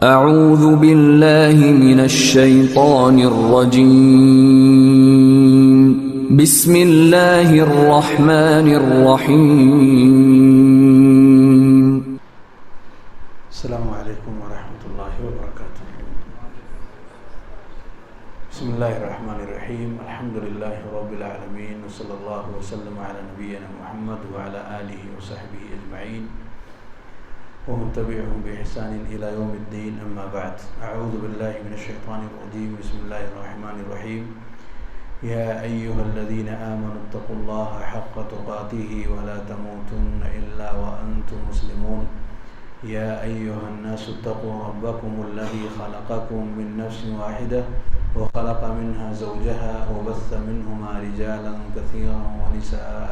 اعوذ باللہ من الشیطان الرجیم بسم اللہ الرحمن الرحیم السلام علیکم ورحمۃ اللہ وبرکاتہ۔ بسم اللہ الرحمن الرحیم، الحمد للہ رب العالمین، وصلی اللہ وسلم علی نبینا محمد وعلی آلہ وصحبہ اجمعین ومن تبعهم بإحسان إلى يوم الدين، أما بعد، أعوذ بالله من الشيطان الرجيم، بسم الله الرحمن الرحيم، يا أيها الذين آمنوا اتقوا الله حق تقاته ولا تموتن إلا وأنتم مسلمون، يا أيها الناس اتقوا ربكم الذي خلقكم من نفس واحدة وخلق منها زوجها وبث منهما رجالا كثيرا ونساء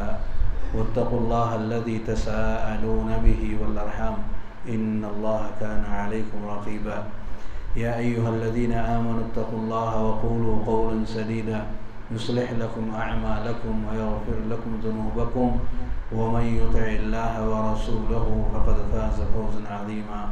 واتقوا الله الذي تساءلون به والأرحام إن الله كان عليكم رقيبا، يا أيها الذين آمنوا اتقوا الله وقولوا قولا سديدا يصلح لكم أعمالكم ويغفر لكم ذنوبكم ومن يطع الله ورسوله فقد فاز فوزا عظيما،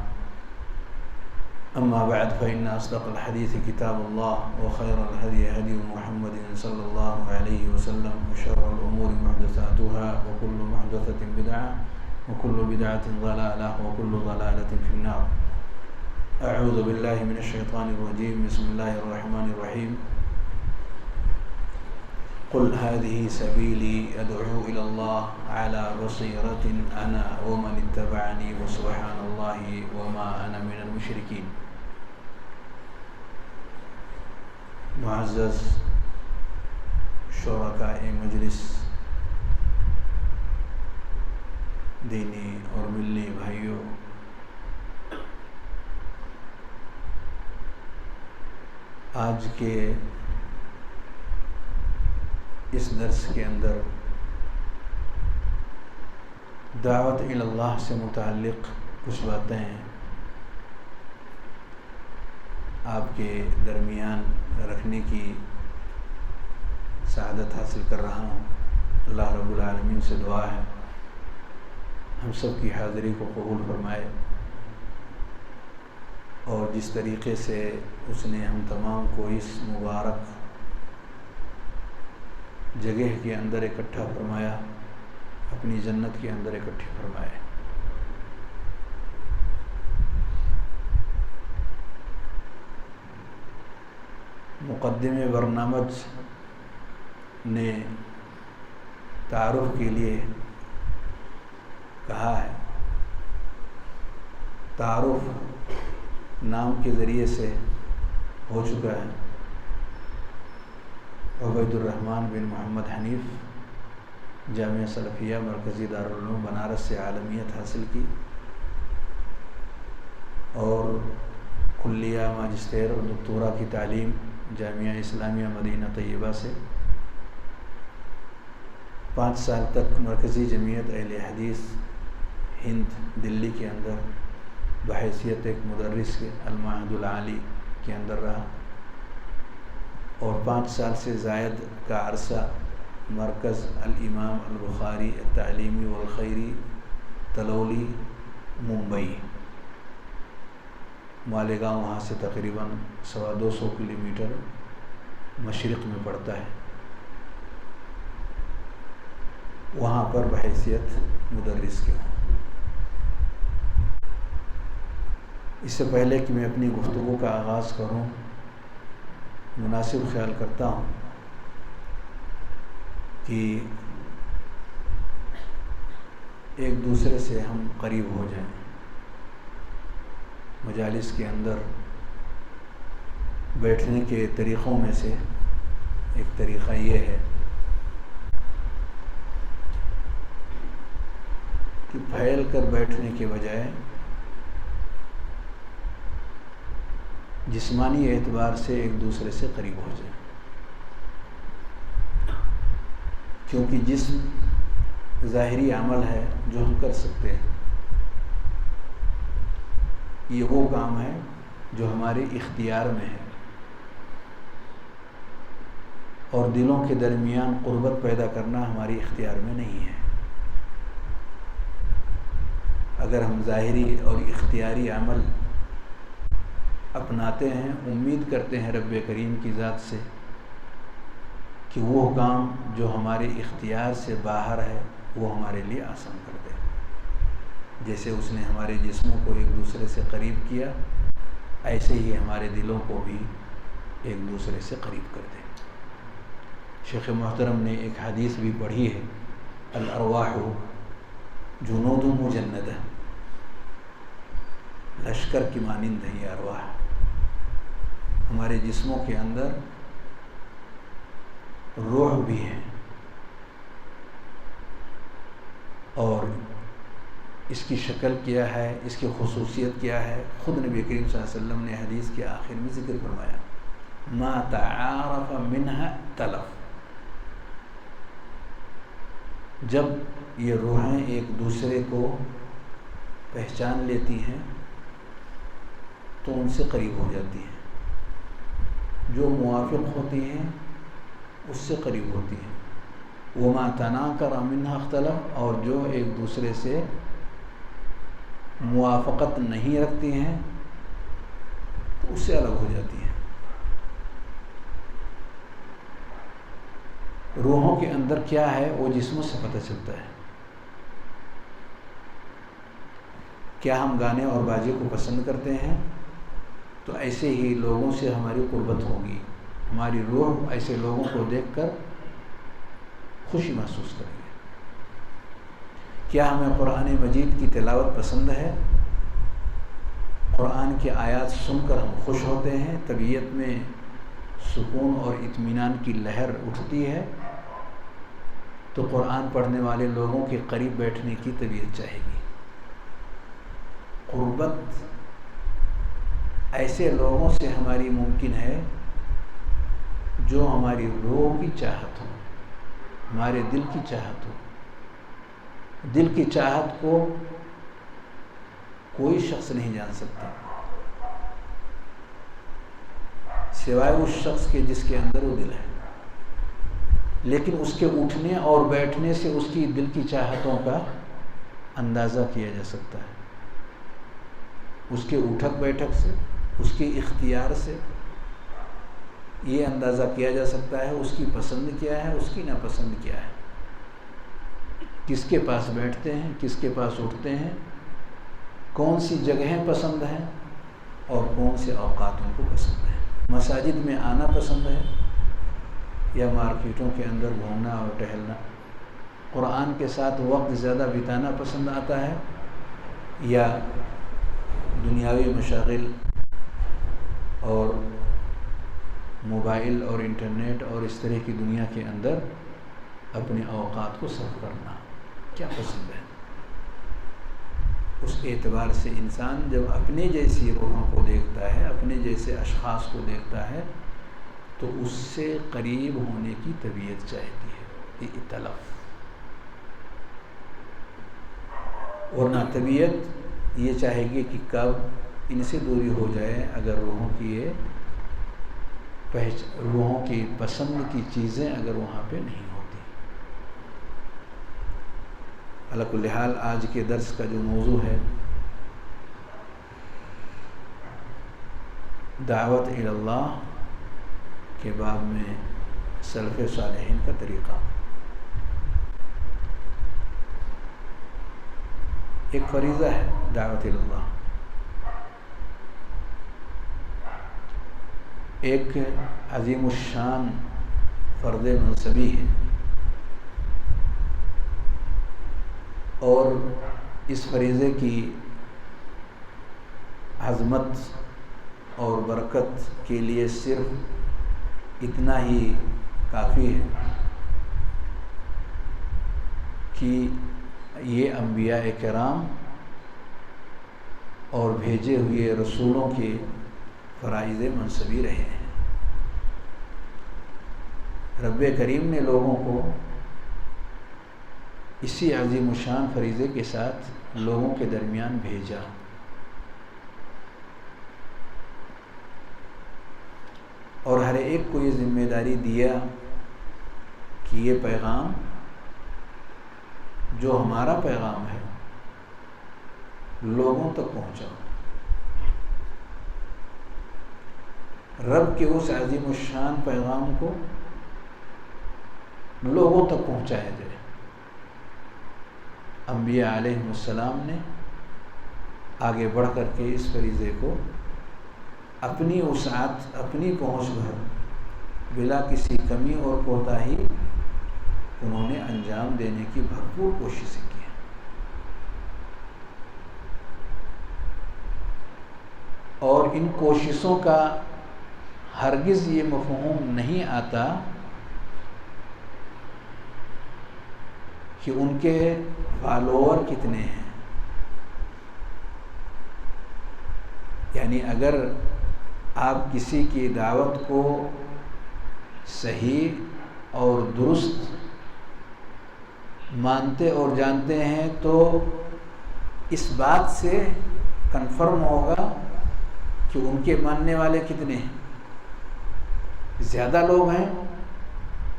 أما بعد، فإن أصدق الحديث كتاب الله وخير الهدي هدي محمد صلى الله عليه وسلم وشر الأمور محدثاتها وكل محدثة بدعة وكل بدعة ضلالة وكل ضلالة في النار۔ أعوذ بالله من الشيطان الرجيم، بسم الله الرحمن الرحيم، قل هذه سبيلي أدعو إلى الله على بصيرة أنا ومن اتبعني وسبحان الله وما أنا من المشركين۔ معزز شرکاء مجلس، دینی اور ملی بھائیوں، آج کے اس درس کے اندر دعوت الی اللہ سے متعلق کچھ باتیں آپ کے درمیان رکھنے کی سعادت حاصل کر رہا ہوں۔ اللہ رب العالمین سے دعا ہے ہم سب کی حاضری کو قبول فرمائے، اور جس طریقے سے اس نے ہم تمام کو اس مبارک جگہ کے اندر اکٹھا فرمایا، اپنی جنت کے اندر اکٹھی فرمائے۔ مقدمے برنامج نے تعارف کے لیے کہا ہے، تعارف نام کے ذریعے سے ہو چکا ہے۔ عبید الرحمن بن محمد حنیف، جامعہ سلفیہ مرکزی دارالعلوم بنارس سے عالمیت حاصل کی، اور کلیہ ماجسٹیر اور دکتورہ کی تعلیم جامعہ اسلامیہ مدینہ طیبہ سے، 5 سال تک مرکزی جمعیت اہل حدیث ہند دلی کے اندر بحیثیت ایک مدرس کے المعہد العالی کے اندر رہا، اور 5 سال سے زائد کا عرصہ مرکز الامام البخاری التعلیمی والخیری تلولی ممبئی، مالیگاؤں وہاں سے تقریباً 250 کلومیٹر مشرق میں پڑتا ہے، وہاں پر بحیثیت مدرس کے ہوں۔ اس سے پہلے کہ میں اپنی گفتگو کا آغاز کروں، مناسب خیال کرتا ہوں کہ ایک دوسرے سے ہم قریب ہو جائیں۔ مجالس کے اندر بیٹھنے کے طریقوں میں سے ایک طریقہ یہ ہے کہ پھیل کر بیٹھنے کے بجائے جسمانی اعتبار سے ایک دوسرے سے قریب ہو جائیں، کیونکہ جسم ظاہری عمل ہے جو ہم کر سکتے ہیں، یہ وہ کام ہے جو ہمارے اختیار میں ہے، اور دلوں کے درمیان قربت پیدا کرنا ہماری اختیار میں نہیں ہے۔ اگر ہم ظاہری اور اختیاری عمل اپناتے ہیں، امید کرتے ہیں رب کریم کی ذات سے کہ وہ کام جو ہمارے اختیار سے باہر ہے وہ ہمارے لیے آسان کر دے۔ جیسے اس نے ہمارے جسموں کو ایک دوسرے سے قریب کیا، ایسے ہی ہمارے دلوں کو بھی ایک دوسرے سے قریب کر دے۔ شیخ محترم نے ایک حدیث بھی پڑھی ہے، الارواح جنود مجندہ، لشکر کی مانند ہے یہ ارواح۔ ہمارے جسموں کے اندر روح بھی ہے، اور اس کی شکل کیا ہے، اس کی خصوصیت کیا ہے، خود نبی کریم صلی اللہ علیہ وسلم نے حدیث کے آخر میں ذکر فرمایا، ما تعارف منها تلف۔ جب یہ روحیں ایک دوسرے کو پہچان لیتی ہیں تو ان سے قریب ہو جاتی ہیں، جو موافق ہوتی ہیں اس سے قریب ہوتی ہیں۔ وما تناکر منها اختلف، اور جو ایک دوسرے سے موافقت نہیں رکھتی ہیں تو اس سے الگ ہو جاتی ہیں۔ روحوں کے اندر کیا ہے وہ جسموں سے پتہ چلتا ہے۔ کیا ہم گانے اور باجے کو پسند کرتے ہیں تو ایسے ہی لوگوں سے ہماری قربت ہوگی، ہماری روح ایسے لوگوں کو دیکھ کر خوشی محسوس کرے گی۔ کیا ہمیں قرآن مجید کی تلاوت پسند ہے؟ قرآن کی آیات سن کر ہم خوش ہوتے ہیں، طبیعت میں سکون اور اطمینان کی لہر اٹھتی ہے، تو قرآن پڑھنے والے لوگوں کے قریب بیٹھنے کی طبیعت چاہے گی۔ قربت ایسے لوگوں سے ہماری ممکن ہے جو ہماری روح کی چاہت ہو، ہمارے دل کی چاہت ہو۔ دل کی چاہت کو کوئی شخص نہیں جان سکتا سوائے اس شخص کے جس کے اندر وہ دل ہے، لیکن اس کے اٹھنے اور بیٹھنے سے اس کی دل کی چاہتوں کا اندازہ کیا جا سکتا ہے، اس کے اٹھک بیٹھک سے، اس کے اختیار سے یہ اندازہ کیا جا سکتا ہے اس کی پسند کیا ہے، اس کی ناپسند کیا ہے، کس کے پاس بیٹھتے ہیں، کس کے پاس اٹھتے ہیں، کون سی جگہیں پسند ہیں اور کون سے اوقات ان کو پسند ہیں۔ مساجد میں آنا پسند ہے یا مارکیٹوں کے اندر گھومنا اور ٹہلنا؟ قرآن کے ساتھ وقت زیادہ بتانا پسند آتا ہے یا دنیاوی مشاغل اور موبائل اور انٹرنیٹ اور اس طرح کی دنیا کے اندر اپنے اوقات کو صرف کرنا کیا پسند ہے؟ اس اعتبار سے انسان جب اپنے جیسی روحوں کو دیکھتا ہے، اپنے جیسے اشخاص کو دیکھتا ہے تو اس سے قریب ہونے کی طبیعت چاہتی ہے، یہ تلف۔ ورنہ طبیعت یہ چاہے گی کہ کب ان سے دوری ہو جائے، اگر روحوں کی پسند کی چیزیں اگر وہاں پہ نہیں ہوتی۔ علی کل حال آج کے درس کا جو موضوع ہے دعوت الی اللہ کے باب میں سلف صالحین کا طریقہ۔ ایک فریضہ ہے دعوت الی اللہ، ایک عظیم الشان فرض منصبی ہے، اور اس فریضے کی عظمت اور برکت کے لیے صرف اتنا ہی کافی ہے کہ یہ انبیاء کرام اور بھیجے ہوئے رسولوں کے فرائض منصبی رہے ہیں۔ رب کریم نے لوگوں کو اسی عظیم الشان فریضے کے ساتھ لوگوں کے درمیان بھیجا، اور ہر ایک کو یہ ذمہ داری دیا کہ یہ پیغام جو ہمارا پیغام ہے لوگوں تک پہنچاؤ۔ رب کے اس عظیم الشان پیغام کو لوگوں تک پہنچایا جائے۔ انبیاء علیہم السلام نے آگے بڑھ کر کے اس فریضے کو اپنی وسعت، اپنی پہنچ بھر، بلا کسی کمی اور کوتاہی انہوں نے انجام دینے کی بھرپور کوششیں کی۔ اور ان کوششوں کا ہرگز یہ مفہوم نہیں آتا کہ ان کے فالوور کتنے ہیں۔ یعنی اگر آپ کسی کی دعوت کو صحیح اور درست مانتے اور جانتے ہیں تو اس بات سے کنفرم ہوگا کہ ان کے ماننے والے کتنے ہیں۔ زیادہ لوگ ہیں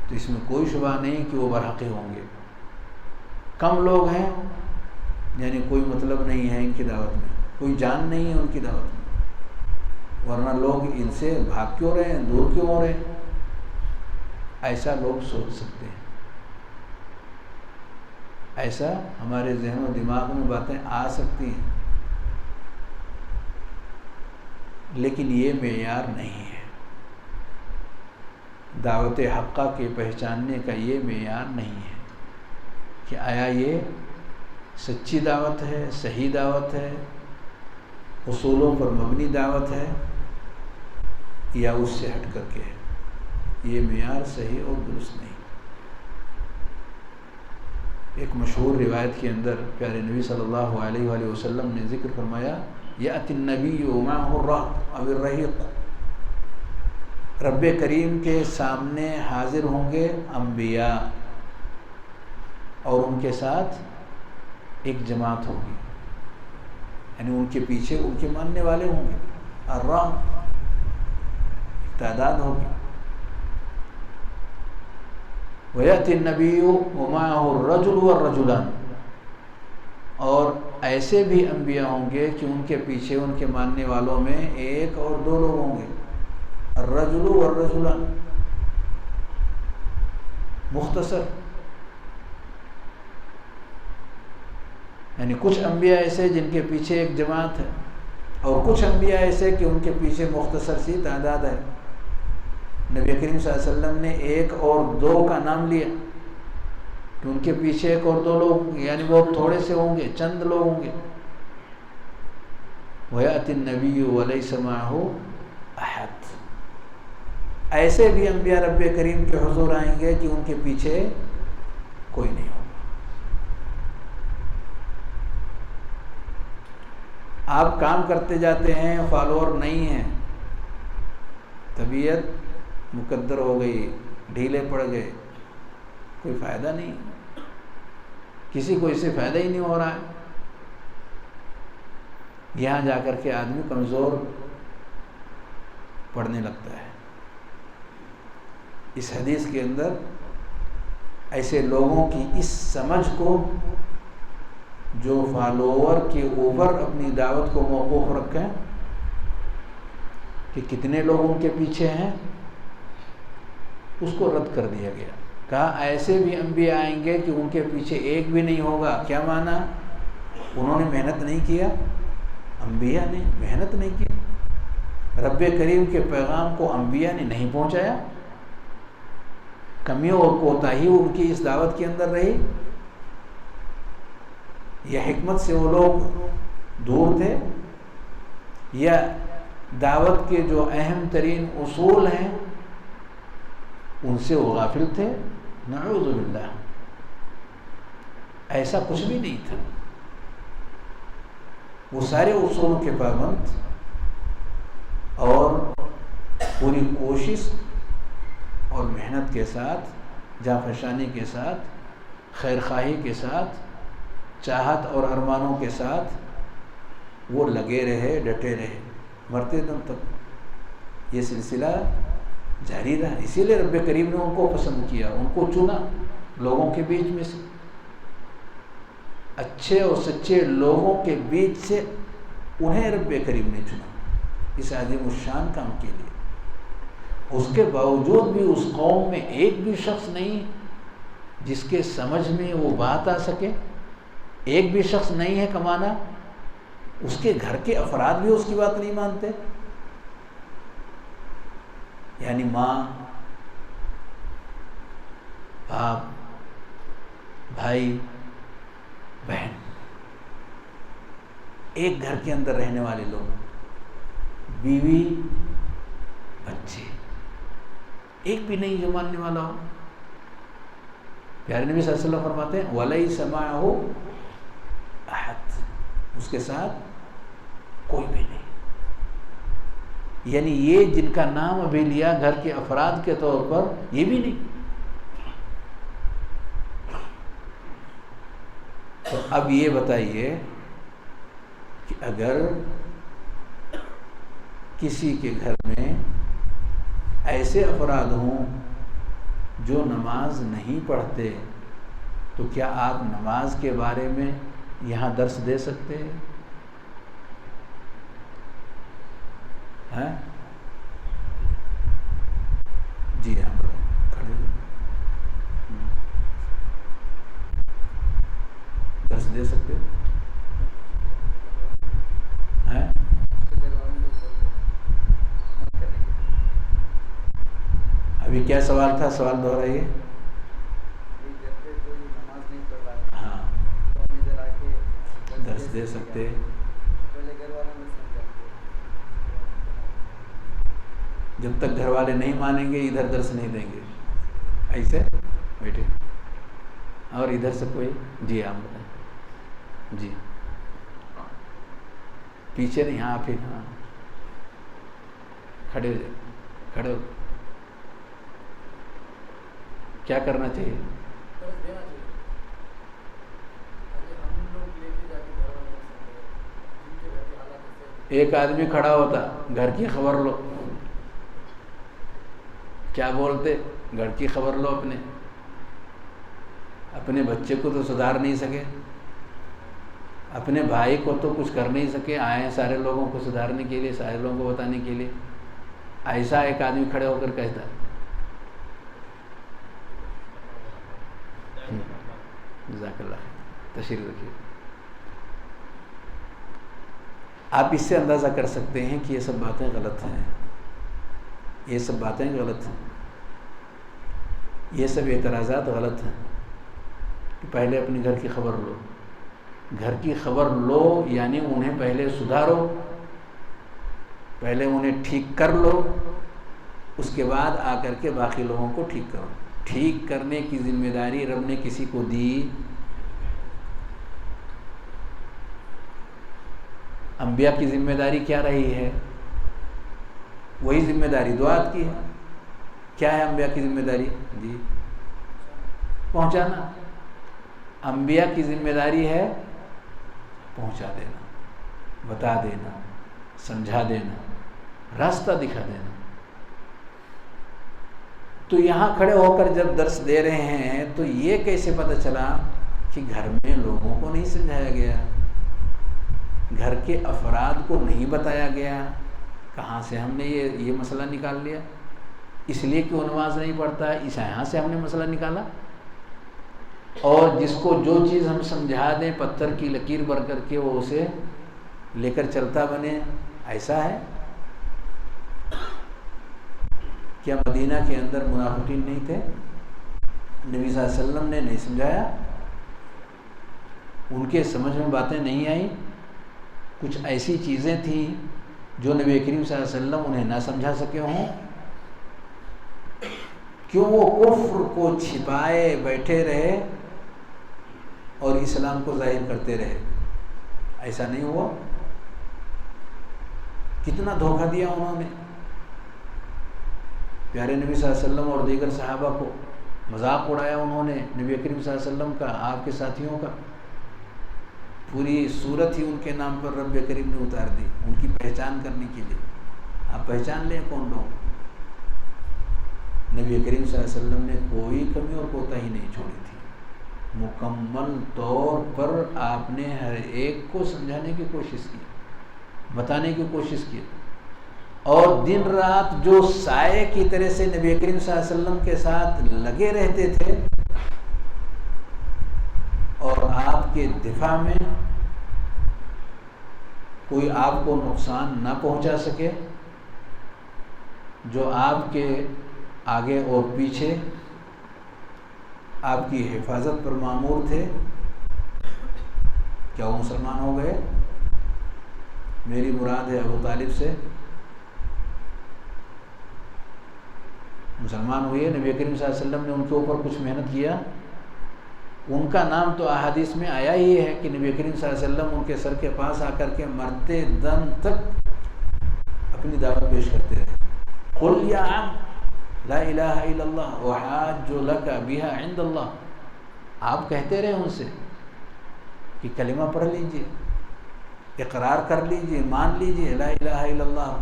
تو اس میں کوئی شبہ نہیں کہ وہ برحقی ہوں گے، کم لوگ ہیں یعنی کوئی مطلب نہیں ہے ان کی دعوت میں، کوئی جان نہیں ہے ان کی دعوت میں، ورنہ لوگ ان سے بھاگ کیوں رہے ہیں، دور کیوں ہو رہے ہیں۔ ایسا لوگ سوچ سکتے ہیں، ایسا ہمارے ذہن و دماغ میں باتیں آ سکتی ہیں، لیکن یہ معیار نہیں ہے۔ دعوت حقہ کے پہچاننے کا یہ معیار نہیں ہے کہ آیا یہ سچی دعوت ہے، صحیح دعوت ہے، اصولوں پر مبنی دعوت ہے، یا اس سے ہٹ کر کے ہے۔ یہ معیار صحیح اور درست نہیں۔ ایک مشہور روایت کے اندر پیارے نبی صلی اللہ علیہ وآلہ وسلم نے ذکر فرمایا، یأتی النبی معہ الرہط او الرحیق، رب کریم کے سامنے حاضر ہوں گے انبیاء اور ان کے ساتھ ایک جماعت ہوگی، یعنی ان کے پیچھے ان کے ماننے والے ہوں گے، الرہط تعداد ہوگی۔ وَيَأْتِ النَّبِيُّ وَمَعَهُ الرَّجُلُ وَالرَّجُلَانِ، اور ایسے بھی انبیاء ہوں گے کہ ان کے پیچھے ان کے ماننے والوں میں ایک اور دو لوگ ہوں گے، الرجل والرجلان، مختصر، یعنی کچھ انبیاء ایسے جن کے پیچھے ایک جماعت ہے، اور کچھ انبیاء ایسے کہ ان کے پیچھے مختصر سی تعداد ہے۔ نبی کریم صلی اللہ علیہ وسلم نے ایک اور دو کا نام لیا کہ ان کے پیچھے ایک اور دو لوگ، یعنی بہت تھوڑے سے ہوں گے، چند لوگ ہوں گے۔ وَيَأْتِ النَّبِيُّ وَلَيْسَ مَعَهُ أَحَدٌ، ایسے بھی انبیاء رب کریم کے حضور آئیں گے کہ ان کے پیچھے کوئی نہیں ہوگا۔ آپ کام کرتے جاتے ہیں، فالوور نہیں ہیں، طبیعت مقدر ہو گئی، ڈھیلے پڑ گئے، کوئی فائدہ نہیں، کسی کو اس سے فائدہ ہی نہیں ہو رہا ہے۔ یہاں جا کر کے آدمی کمزور پڑنے لگتا ہے۔ اس حدیث کے اندر ایسے لوگوں کی اس سمجھ کو جو فالوور کے اوپر اپنی دعوت کو موقوف رکھیں کہ کتنے لوگ ان کے پیچھے ہیں، اس کو رد کر دیا گیا۔ کہا ایسے بھی انبیاء آئیں گے کہ ان کے پیچھے ایک بھی نہیں ہوگا۔ کیا معنی؟ انہوں نے محنت نہیں کیا، انبیاء نے محنت نہیں کی، رب کریم کے پیغام کو انبیاء نے نہیں پہنچایا، کمیوں اور کوتاہی ان کی اس دعوت کے اندر رہی، یا حکمت سے وہ لوگ دور تھے، یا دعوت کے جو اہم ترین اصول ہیں ان سے وہ غافل تھے؟ نعوذ باللہ، ایسا کچھ بھی نہیں تھا۔ وہ سارے اصولوں کے پابند اور پوری کوشش اور محنت کے ساتھ، جانفشانی کے ساتھ، خیر خواہی کے ساتھ، چاہت اور ارمانوں کے ساتھ وہ لگے رہے، ڈٹے رہے، مرتے دم تک یہ سلسلہ جاری رہا۔ اسی لیے رب کریم نے ان کو پسند کیا، ان کو چنا لوگوں کے بیچ میں سے، اچھے اور سچے لوگوں کے بیچ سے انہیں رب کریم نے چنا اس عظیم الشان کام کے لیے۔ اس کے باوجود بھی اس قوم میں ایک بھی شخص نہیں جس کے سمجھ میں وہ بات آ سکے، ایک بھی شخص نہیں ہے کمانا، اس کے گھر کے افراد بھی اس کی بات نہیں مانتے، یعنی ماں، باپ، بھائی، بہن، ایک گھر کے اندر رہنے والے لوگ، بیوی، بچے، ایک بھی نہیں جو ماننے والا ہو۔ پیارے نبی صلی اللہ علیہ وسلم فرماتے ہیں وَلَيْسَ مَعَهُ أَحَدٌ، اس کے ساتھ کوئی بھی نہیں، یعنی یہ جن کا نام ابھی لیا گھر کے افراد کے طور پر، یہ بھی نہیں۔ تو اب یہ بتائیے کہ اگر کسی کے گھر میں ایسے افراد ہوں جو نماز نہیں پڑھتے، تو کیا آپ نماز کے بارے میں یہاں درس دے سکتے ہیں؟ جی ہاں، کھڑے ہو، درس دے سکتے ہیں؟ ابھی کیا سوال تھا؟ سوال دہرائیے۔ ہاں، درس دے سکتے، جب تک گھر والے نہیں مانیں گے ادھر درس نہیں دیں گے، ایسے بیٹھے۔ اور ادھر سے کوئی؟ جی آپ بتائیں۔ جی پیچھے نہیں، ہاں پھر، ہاں کھڑے ہو جائے، کھڑے ہو۔ کیا کرنا چاہیے؟ ایک آدمی کھڑا ہوتا، گھر کی خبر لو، کیا بولتے؟ گھر کی خبر لو، اپنے بچے کو تو سدھار نہیں سکے، اپنے بھائی کو تو کچھ کر نہیں سکے، آئے ہیں سارے لوگوں کو سدھارنے کے لیے، سارے لوگوں کو بتانے کے لیے، ایسا ایک آدمی کھڑے ہو کر کہتا ہے۔ جزاک اللہ خیر، تشریف رکھیے۔ آپ اس سے اندازہ کر سکتے ہیں کہ یہ سب باتیں غلط ہیں، یہ سب باتیں غلط ہیں، یہ سب اعتراضات غلط ہیں۔ کہ پہلے اپنے گھر کی خبر لو، گھر کی خبر لو یعنی انہیں پہلے سدھارو، پہلے انہیں ٹھیک کر لو، اس کے بعد آ کر کے باقی لوگوں کو ٹھیک کرو۔ ٹھیک کرنے کی ذمہ داری رب نے کسی کو دی؟ انبیاء کی ذمہ داری کیا رہی ہے؟ وہی ذمہ داری دعات کی ہے۔ کیا ہے انبیاء کی ذمہ داری؟ جی پہنچانا۔ انبیاء کی ذمہ داری ہے پہنچا دینا، بتا دینا، سمجھا دینا، راستہ دکھا دینا۔ تو یہاں کھڑے ہو کر جب درس دے رہے ہیں تو یہ کیسے پتہ چلا کہ گھر میں لوگوں کو نہیں سمجھایا گیا، گھر کے افراد کو نہیں بتایا گیا؟ کہاں سے ہم نے یہ مسئلہ نکال لیا؟ اس لیے کہ وہ نماز نہیں پڑھتا ہے، اس یہاں سے ہم نے مسئلہ نکالا؟ اور جس کو جو چیز ہم سمجھا دیں پتھر کی لکیر بھر کر کے وہ اسے لے کر چلتا بنے، ایسا ہے؟ کیا مدینہ کے اندر منافقین نہیں تھے؟ نبی صلی اللہ علیہ وسلم نے نہیں سمجھایا؟ ان کے سمجھ میں باتیں نہیں آئیں؟ کچھ ایسی چیزیں تھیں جو نبی کریم صلی اللہ علیہ وسلم انہیں نہ سمجھا سکے ہوں؟ کیوں وہ کفر کو چھپائے بیٹھے رہے اور اسلام کو ظاہر کرتے رہے؟ ایسا نہیں ہوا؟ کتنا دھوکہ دیا انہوں نے، پیارے نبی صلی اللہ علیہ وسلم اور دیگر صحابہ کو مذاق اڑایا انہوں نے، نبی کریم صلی اللہ علیہ وسلم کا، آپ کے ساتھیوں کا، پوری صورت ہی ان کے نام پر رب کریم نے اتار دی ان کی پہچان کرنے کے لیے۔ آپ پہچان لیں کون لوگ؟ نبی کریم صلی اللہ علیہ وسلم نے کوئی کمی اور کوتاہی نہیں چھوڑی تھی، مکمل طور پر آپ نے ہر ایک کو سمجھانے کی کوشش کی، بتانے کی کوشش کی۔ اور دن رات جو سائے کی طرح سے نبی کریم صلی اللہ علیہ وسلم کے ساتھ لگے رہتے تھے اور آپ کے دفاع میں کوئی آپ کو نقصان نہ پہنچا سکے، جو آپ کے آگے اور پیچھے آپ کی حفاظت پر مامور تھے، کیا وہ مسلمان ہو گئے؟ میری مراد ہے ابو طالب سے، مسلمان ہوئے؟ نبی کریم صلی اللہ علیہ وسلم نے ان کے اوپر کچھ محنت کیا؟ ان کا نام تو احادیث میں آیا ہی ہے کہ نبی کریم صلی اللہ علیہ وسلم ان کے سر کے پاس آ کر کے مرتے دم تک اپنی دعوت پیش کرتے رہے. قل یا عم لا الہ الا اللہ وحاج لک بہا عند اللہ. آپ کہتے رہے ان سے کہ کلمہ پڑھ لیجئے، اقرار کر لیجئے، مان لیجئے لا الہ الا اللہ.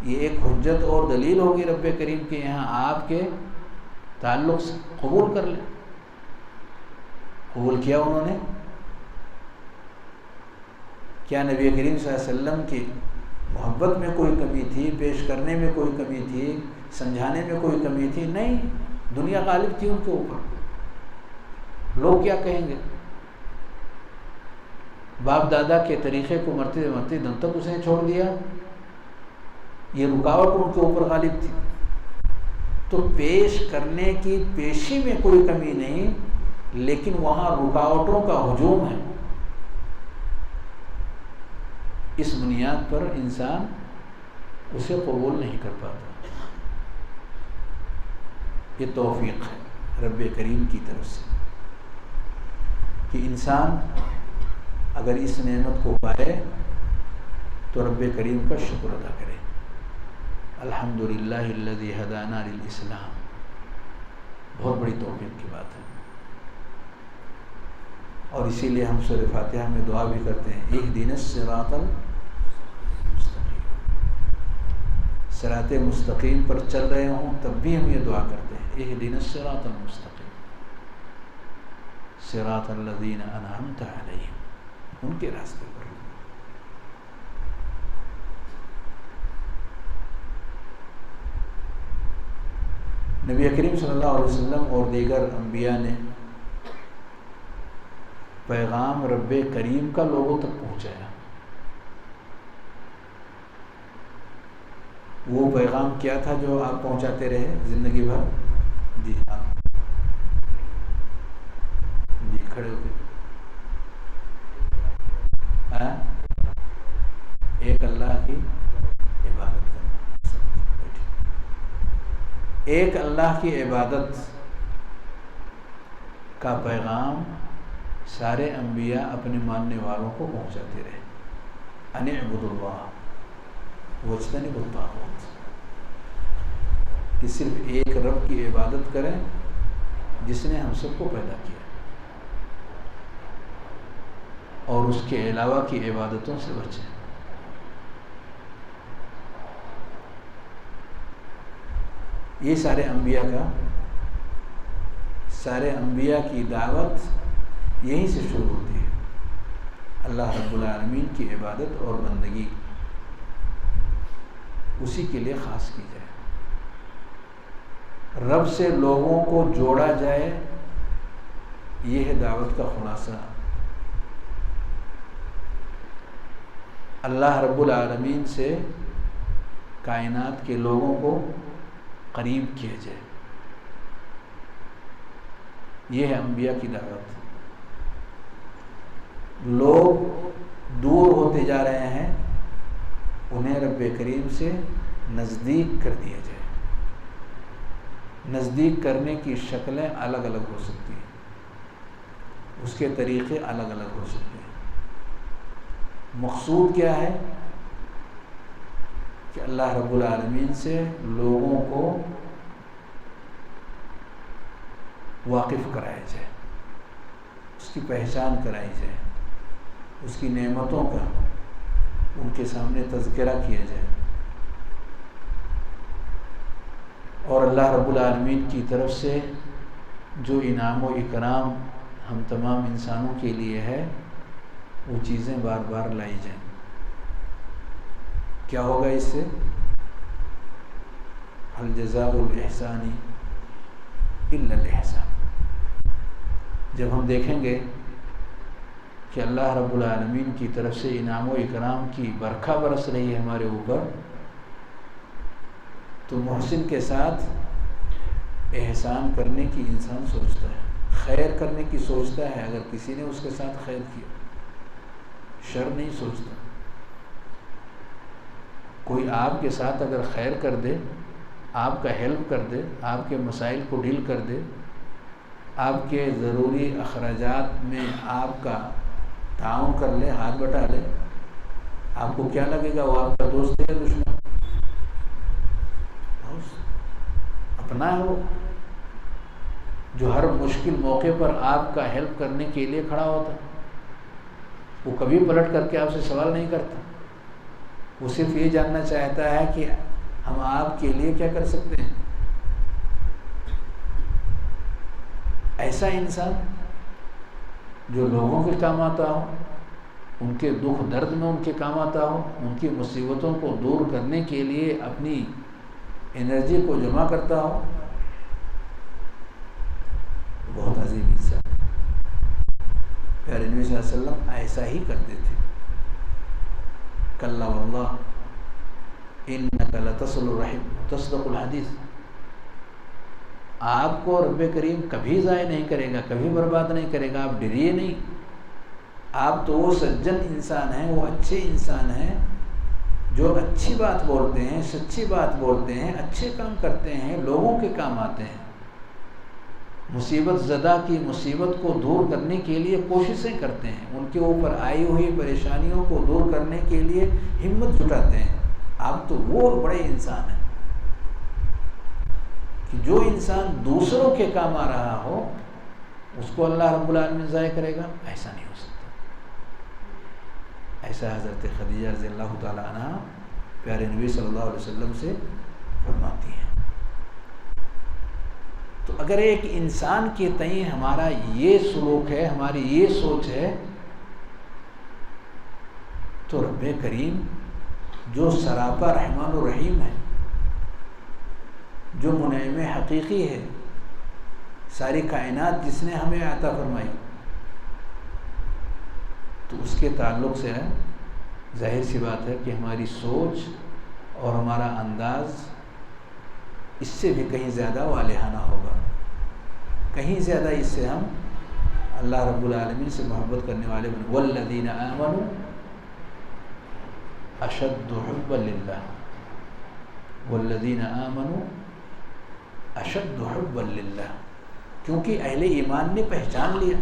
یہ ایک حجت اور دلیل ہوگی رب کریم کے یہاں آپ کے تعلق سے. قبول کر لیں. قبول کیا انہوں نے. کیا نبی کریم صلی اللہ علیہ وسلم کی محبت میں کوئی کمی تھی؟ پیش کرنے میں کوئی کمی تھی؟ سمجھانے میں کوئی کمی تھی؟ نہیں. دنیا غالب تھی ان کے اوپر. لوگ کیا کہیں گے؟ باپ دادا کے طریقے کو مرتے مرتے دم تک اس نے چھوڑ دیا. یہ رکاوٹ ان کے اوپر غالب تھی. تو پیش کرنے کی پیشی میں کوئی کمی نہیں، لیکن وہاں رکاوٹوں کا ہجوم ہے. اس بنیاد پر انسان اسے قبول نہیں کر پاتا. یہ توفیق ہے رب کریم کی طرف سے کہ انسان اگر اس نعمت کو پائے تو رب کریم کا شکر ادا کرے. الحمدللہ الذی ہدانا للاسلام. بہت بڑی توفیق کی بات ہے. اور اسی لیے ہم سورہ فاتحہ میں دعا بھی کرتے ہیں اہدنا الصراط المستقیم. صراط مستقیم پر چل رہے ہوں تب بھی ہم یہ دعا کرتے ہیں اہدنا الصراط المستقیم صراط الذین انعمت علیہم. ان کے راستے پر. نبی کریم صلی اللہ علیہ وسلم اور دیگر انبیاء نے پیغام رب کریم کا لوگوں تک پہنچایا. وہ پیغام کیا تھا جو آپ پہنچاتے رہے زندگی بھر؟ جی آپ جی کھڑے ہو کے. ایک اللہ کی عبادت کرنا. ایک اللہ کی عبادت کا پیغام سارے انبیاء اپنے ماننے والوں کو پہنچاتے رہے. ان اعبدوا اللہ واجتنبوا الطاغوت. کہ صرف ایک رب کی عبادت کریں جس نے ہم سب کو پیدا کیا اور اس کے علاوہ کی عبادتوں سے بچیں. یہ سارے انبیاء کی دعوت یہیں سے شروع ہوتی ہے. اللہ رب العالمین کی عبادت اور بندگی اسی کے لیے خاص کی جائے. رب سے لوگوں کو جوڑا جائے، یہ ہے دعوت کا خلاصہ. اللہ رب العالمین سے کائنات کے لوگوں کو قریب کیا جائے، یہ ہے انبیاء کی دعوت. لوگ دور ہوتے جا رہے ہیں، انہیں رب کریم سے نزدیک کر دیا جائے. نزدیک کرنے کی شکلیں الگ الگ ہو سکتی ہیں، اس کے طریقے الگ الگ ہو سکتے ہیں. مقصود کیا ہے کہ اللہ رب العالمین سے لوگوں کو واقف کرایا جائے، اس کی پہچان کرائی جائے، اس کی نعمتوں کا ان کے سامنے تذکرہ کیا جائے. اور اللہ رب العالمین کی طرف سے جو انعام و اکرام ہم تمام انسانوں کے لیے ہے، وہ چیزیں بار بار لائی جائیں. کیا ہوگا اس سے؟ هل جزاء الاحسان الا الاحسان. جب ہم دیکھیں گے کہ اللہ رب العالمین کی طرف سے انعام و اکرام کی برکھا برس رہی ہے ہمارے اوپر، تو محسن کے ساتھ احسان کرنے کی انسان سوچتا ہے، خیر کرنے کی سوچتا ہے اگر کسی نے اس کے ساتھ خیر کیا، شر نہیں سوچتا. کوئی آپ کے ساتھ اگر خیر کر دے، آپ کا ہیلپ کر دے، آپ کے مسائل کو ڈیل کر دے، آپ کے ضروری اخراجات میں آپ کا تعاون کر لے، ہاتھ بٹا لے، آپ کو کیا لگے گا؟ وہ آپ کا دوست ہے یا دشمن؟ اپنا ہے وہ، جو ہر مشکل موقع پر آپ کا ہیلپ کرنے کے لیے کھڑا ہوتا. وہ کبھی پلٹ کر کے آپ سے سوال نہیں کرتا، وہ صرف یہ جاننا چاہتا ہے کہ ہم آپ کے لیے کیا کر سکتے ہیں. ایسا انسان جو لوگوں کے کام آتا ہو، ان کے دکھ درد میں ان کے کام آتا ہو، ان کی مصیبتوں کو دور کرنے کے لیے اپنی انرجی کو جمع کرتا ہو، بہت عظیم انسان. پیارے نبی صلی اللہ علیہ وسلم ایسا ہی کرتے تھے. کلا واللہ انک لتصل الرحم تصدق الحدیث. آپ کو رب کریم کبھی ضائع نہیں کرے گا، کبھی برباد نہیں کرے گا، آپ ڈریے نہیں. آپ تو وہ سجن انسان ہیں، وہ اچھے انسان ہیں جو اچھی بات بولتے ہیں، سچی بات بولتے ہیں، اچھے کام کرتے ہیں، لوگوں کے کام آتے ہیں، مصیبت زدہ کی مصیبت کو دور کرنے کے لیے کوششیں کرتے ہیں، ان کے اوپر آئی ہوئی پریشانیوں کو دور کرنے کے لیے ہمت جٹاتے ہیں. آپ تو وہ بڑے انسان ہیں کہ جو انسان دوسروں کے کام آ رہا ہو اس کو اللہ رب العالمین ضائع کرے گا؟ ایسا نہیں ہو سکتا. ایسا حضرت خدیجہ رضی اللہ تعالی عنہ پیارے نبی صلی اللہ علیہ وسلم سے فرماتی ہیں. تو اگر ایک انسان کے تئیں ہمارا یہ سلوک ہے، ہماری یہ سوچ ہے، تو رب کریم جو سراپا رحمان الرحیم ہے، جو منعم حقیقی ہے، ساری کائنات جس نے ہمیں عطا فرمائی، تو اس کے تعلق سے ہے ظاہر سی بات ہے کہ ہماری سوچ اور ہمارا انداز اس سے بھی کہیں زیادہ والہانہ ہوگا. کہیں زیادہ اس سے ہم اللہ رب العالمین سے محبت کرنے والے بن. والذین آمنوا اشد حبا للہ، والذین آمنوا اشد حبا للہ. کیونکہ اہل ایمان نے پہچان لیا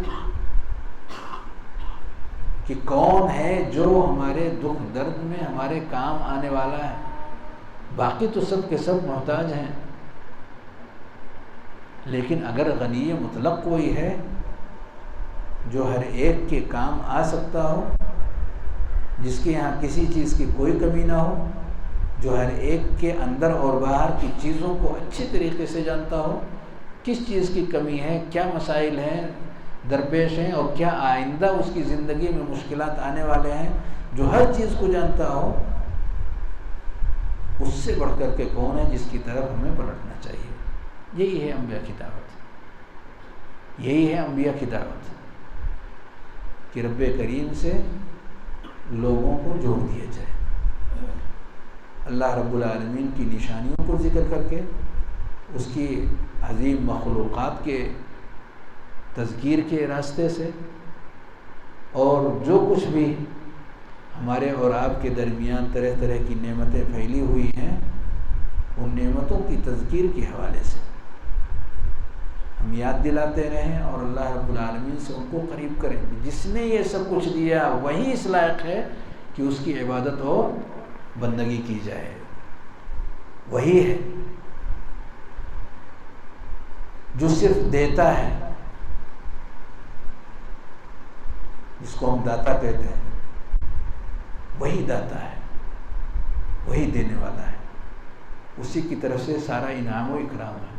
کہ کون ہے جو ہمارے دکھ درد میں ہمارے کام آنے والا ہے. باقی تو سب کے سب محتاج ہیں، لیکن اگر غنی مطلق کوئی ہے جو ہر ایک کے کام آ سکتا ہو، جس کے یہاں کسی چیز کی کوئی کمی نہ ہو، جو ہر ایک کے اندر اور باہر کی چیزوں کو اچھی طریقے سے جانتا ہو، کس چیز کی کمی ہے، کیا مسائل ہیں درپیش ہیں، اور کیا آئندہ اس کی زندگی میں مشکلات آنے والے ہیں، جو ہر چیز کو جانتا ہو، اس سے بڑھ کر کے کون ہے جس کی طرف ہمیں پلٹنا چاہیے. یہی ہے انبیاء کی دعوت، یہی ہے انبیاء کی دعوت کہ رب کریم سے لوگوں کو جوڑ دیا جائے. اللہ رب العالمین کی نشانیوں کو ذکر کر کے، اس کی عظیم مخلوقات کے تذکیر کے راستے سے، اور جو کچھ بھی ہمارے اور آپ کے درمیان طرح طرح کی نعمتیں پھیلی ہوئی ہیں، ان نعمتوں کی تذکیر کے حوالے سے ہم یاد دلاتے رہیں اور اللہ رب العالمین سے ان کو قریب کریں. جس نے یہ سب کچھ دیا وہی اس لائق ہے کہ اس کی عبادت اور بندگی کی جائے. وہی ہے جو صرف دیتا ہے، جس کو ہم داتا کہتے ہیں، وہی داتا ہے، وہی دینے والا ہے. اسی کی طرف سے سارا انعام و اکرام ہے.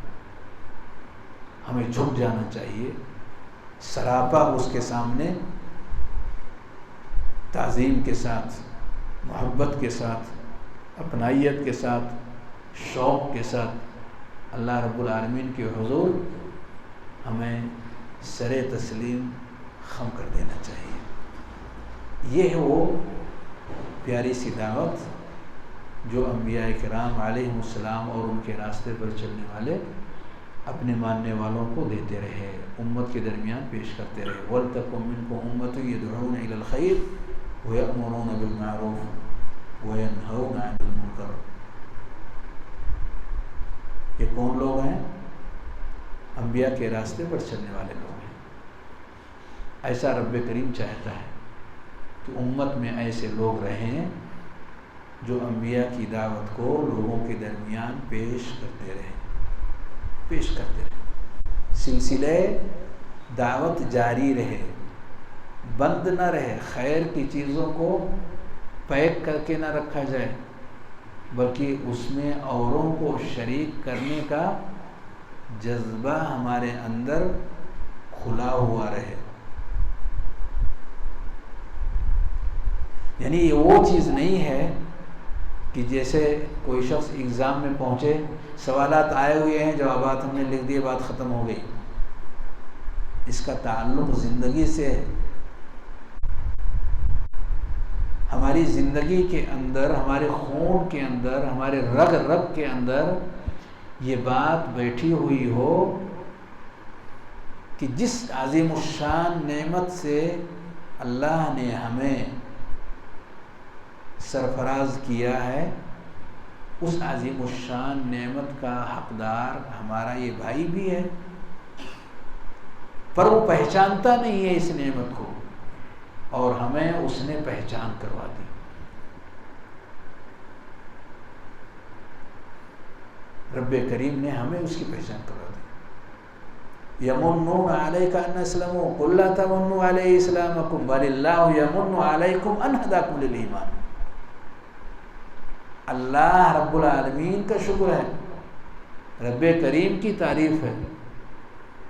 ہمیں جھک جانا چاہیے، سراپا اس کے سامنے تعظیم کے ساتھ، محبت کے ساتھ اپنائیت کے ساتھ، شوق کے ساتھ اللہ رب العالمین کے حضور ہمیں سر تسلیم خم کر دینا چاہیے۔ یہ ہے وہ پیاری سی دعوت جو انبیاء کرام علیہ السلام اور ان کے راستے پر چلنے والے اپنے ماننے والوں کو دیتے رہے، امت کے درمیان پیش کرتے رہے۔ وَلْتَكُن مِّنكُمْ أُمَّةٌ يَدْعُونَ إِلَى الْخَيْرِ وَيَأْمُرُونَ بِالْمَعْرُوفِ وَيَنْهَوْنَ عَنِ الْمُنكَرِ۔ یہ کون لوگ ہیں؟ انبیاء کے راستے پر چلنے والے لوگ ہیں۔ ایسا رب کریم چاہتا ہے کہ امت میں ایسے لوگ رہیں جو انبیاء کی دعوت کو لوگوں کے درمیان پیش کرتے رہیں، سلسلے دعوت جاری رہے، بند نہ رہے، خیر کی چیزوں کو پیک کر کے نہ رکھا جائے، بلکہ اس میں اوروں کو شریک کرنے کا جذبہ ہمارے اندر کھلا ہوا رہے۔ یعنی یہ وہ چیز نہیں ہے کہ جیسے کوئی شخص ایگزام میں پہنچے، سوالات آئے ہوئے ہیں، جوابات ہم نے لکھ دیے، بات ختم ہو گئی۔ اس کا تعلق زندگی سے ہے۔ ہماری زندگی کے اندر، ہمارے خون کے اندر، ہمارے رگ رگ کے اندر یہ بات بیٹھی ہوئی ہو کہ جس عظیم الشان نعمت سے اللہ نے ہمیں سرفراز کیا ہے، اس عظیم الشان نعمت کا حقدار ہمارا یہ بھائی بھی ہے، پر وہ پہچانتا نہیں ہے اس نعمت کو، اور ہمیں اس نے پہچان کروا دی۔ رب کریم نے ہمیں اس کی پہچان کروا دی۔ یمنون علیک ان اسلموا قل لا تمنوا علی اسلامکم بل اللہ یمن علیکم ان ہداکم للایمان۔ اللہ رب العالمین کا شکر ہے، رب کریم کی تعریف ہے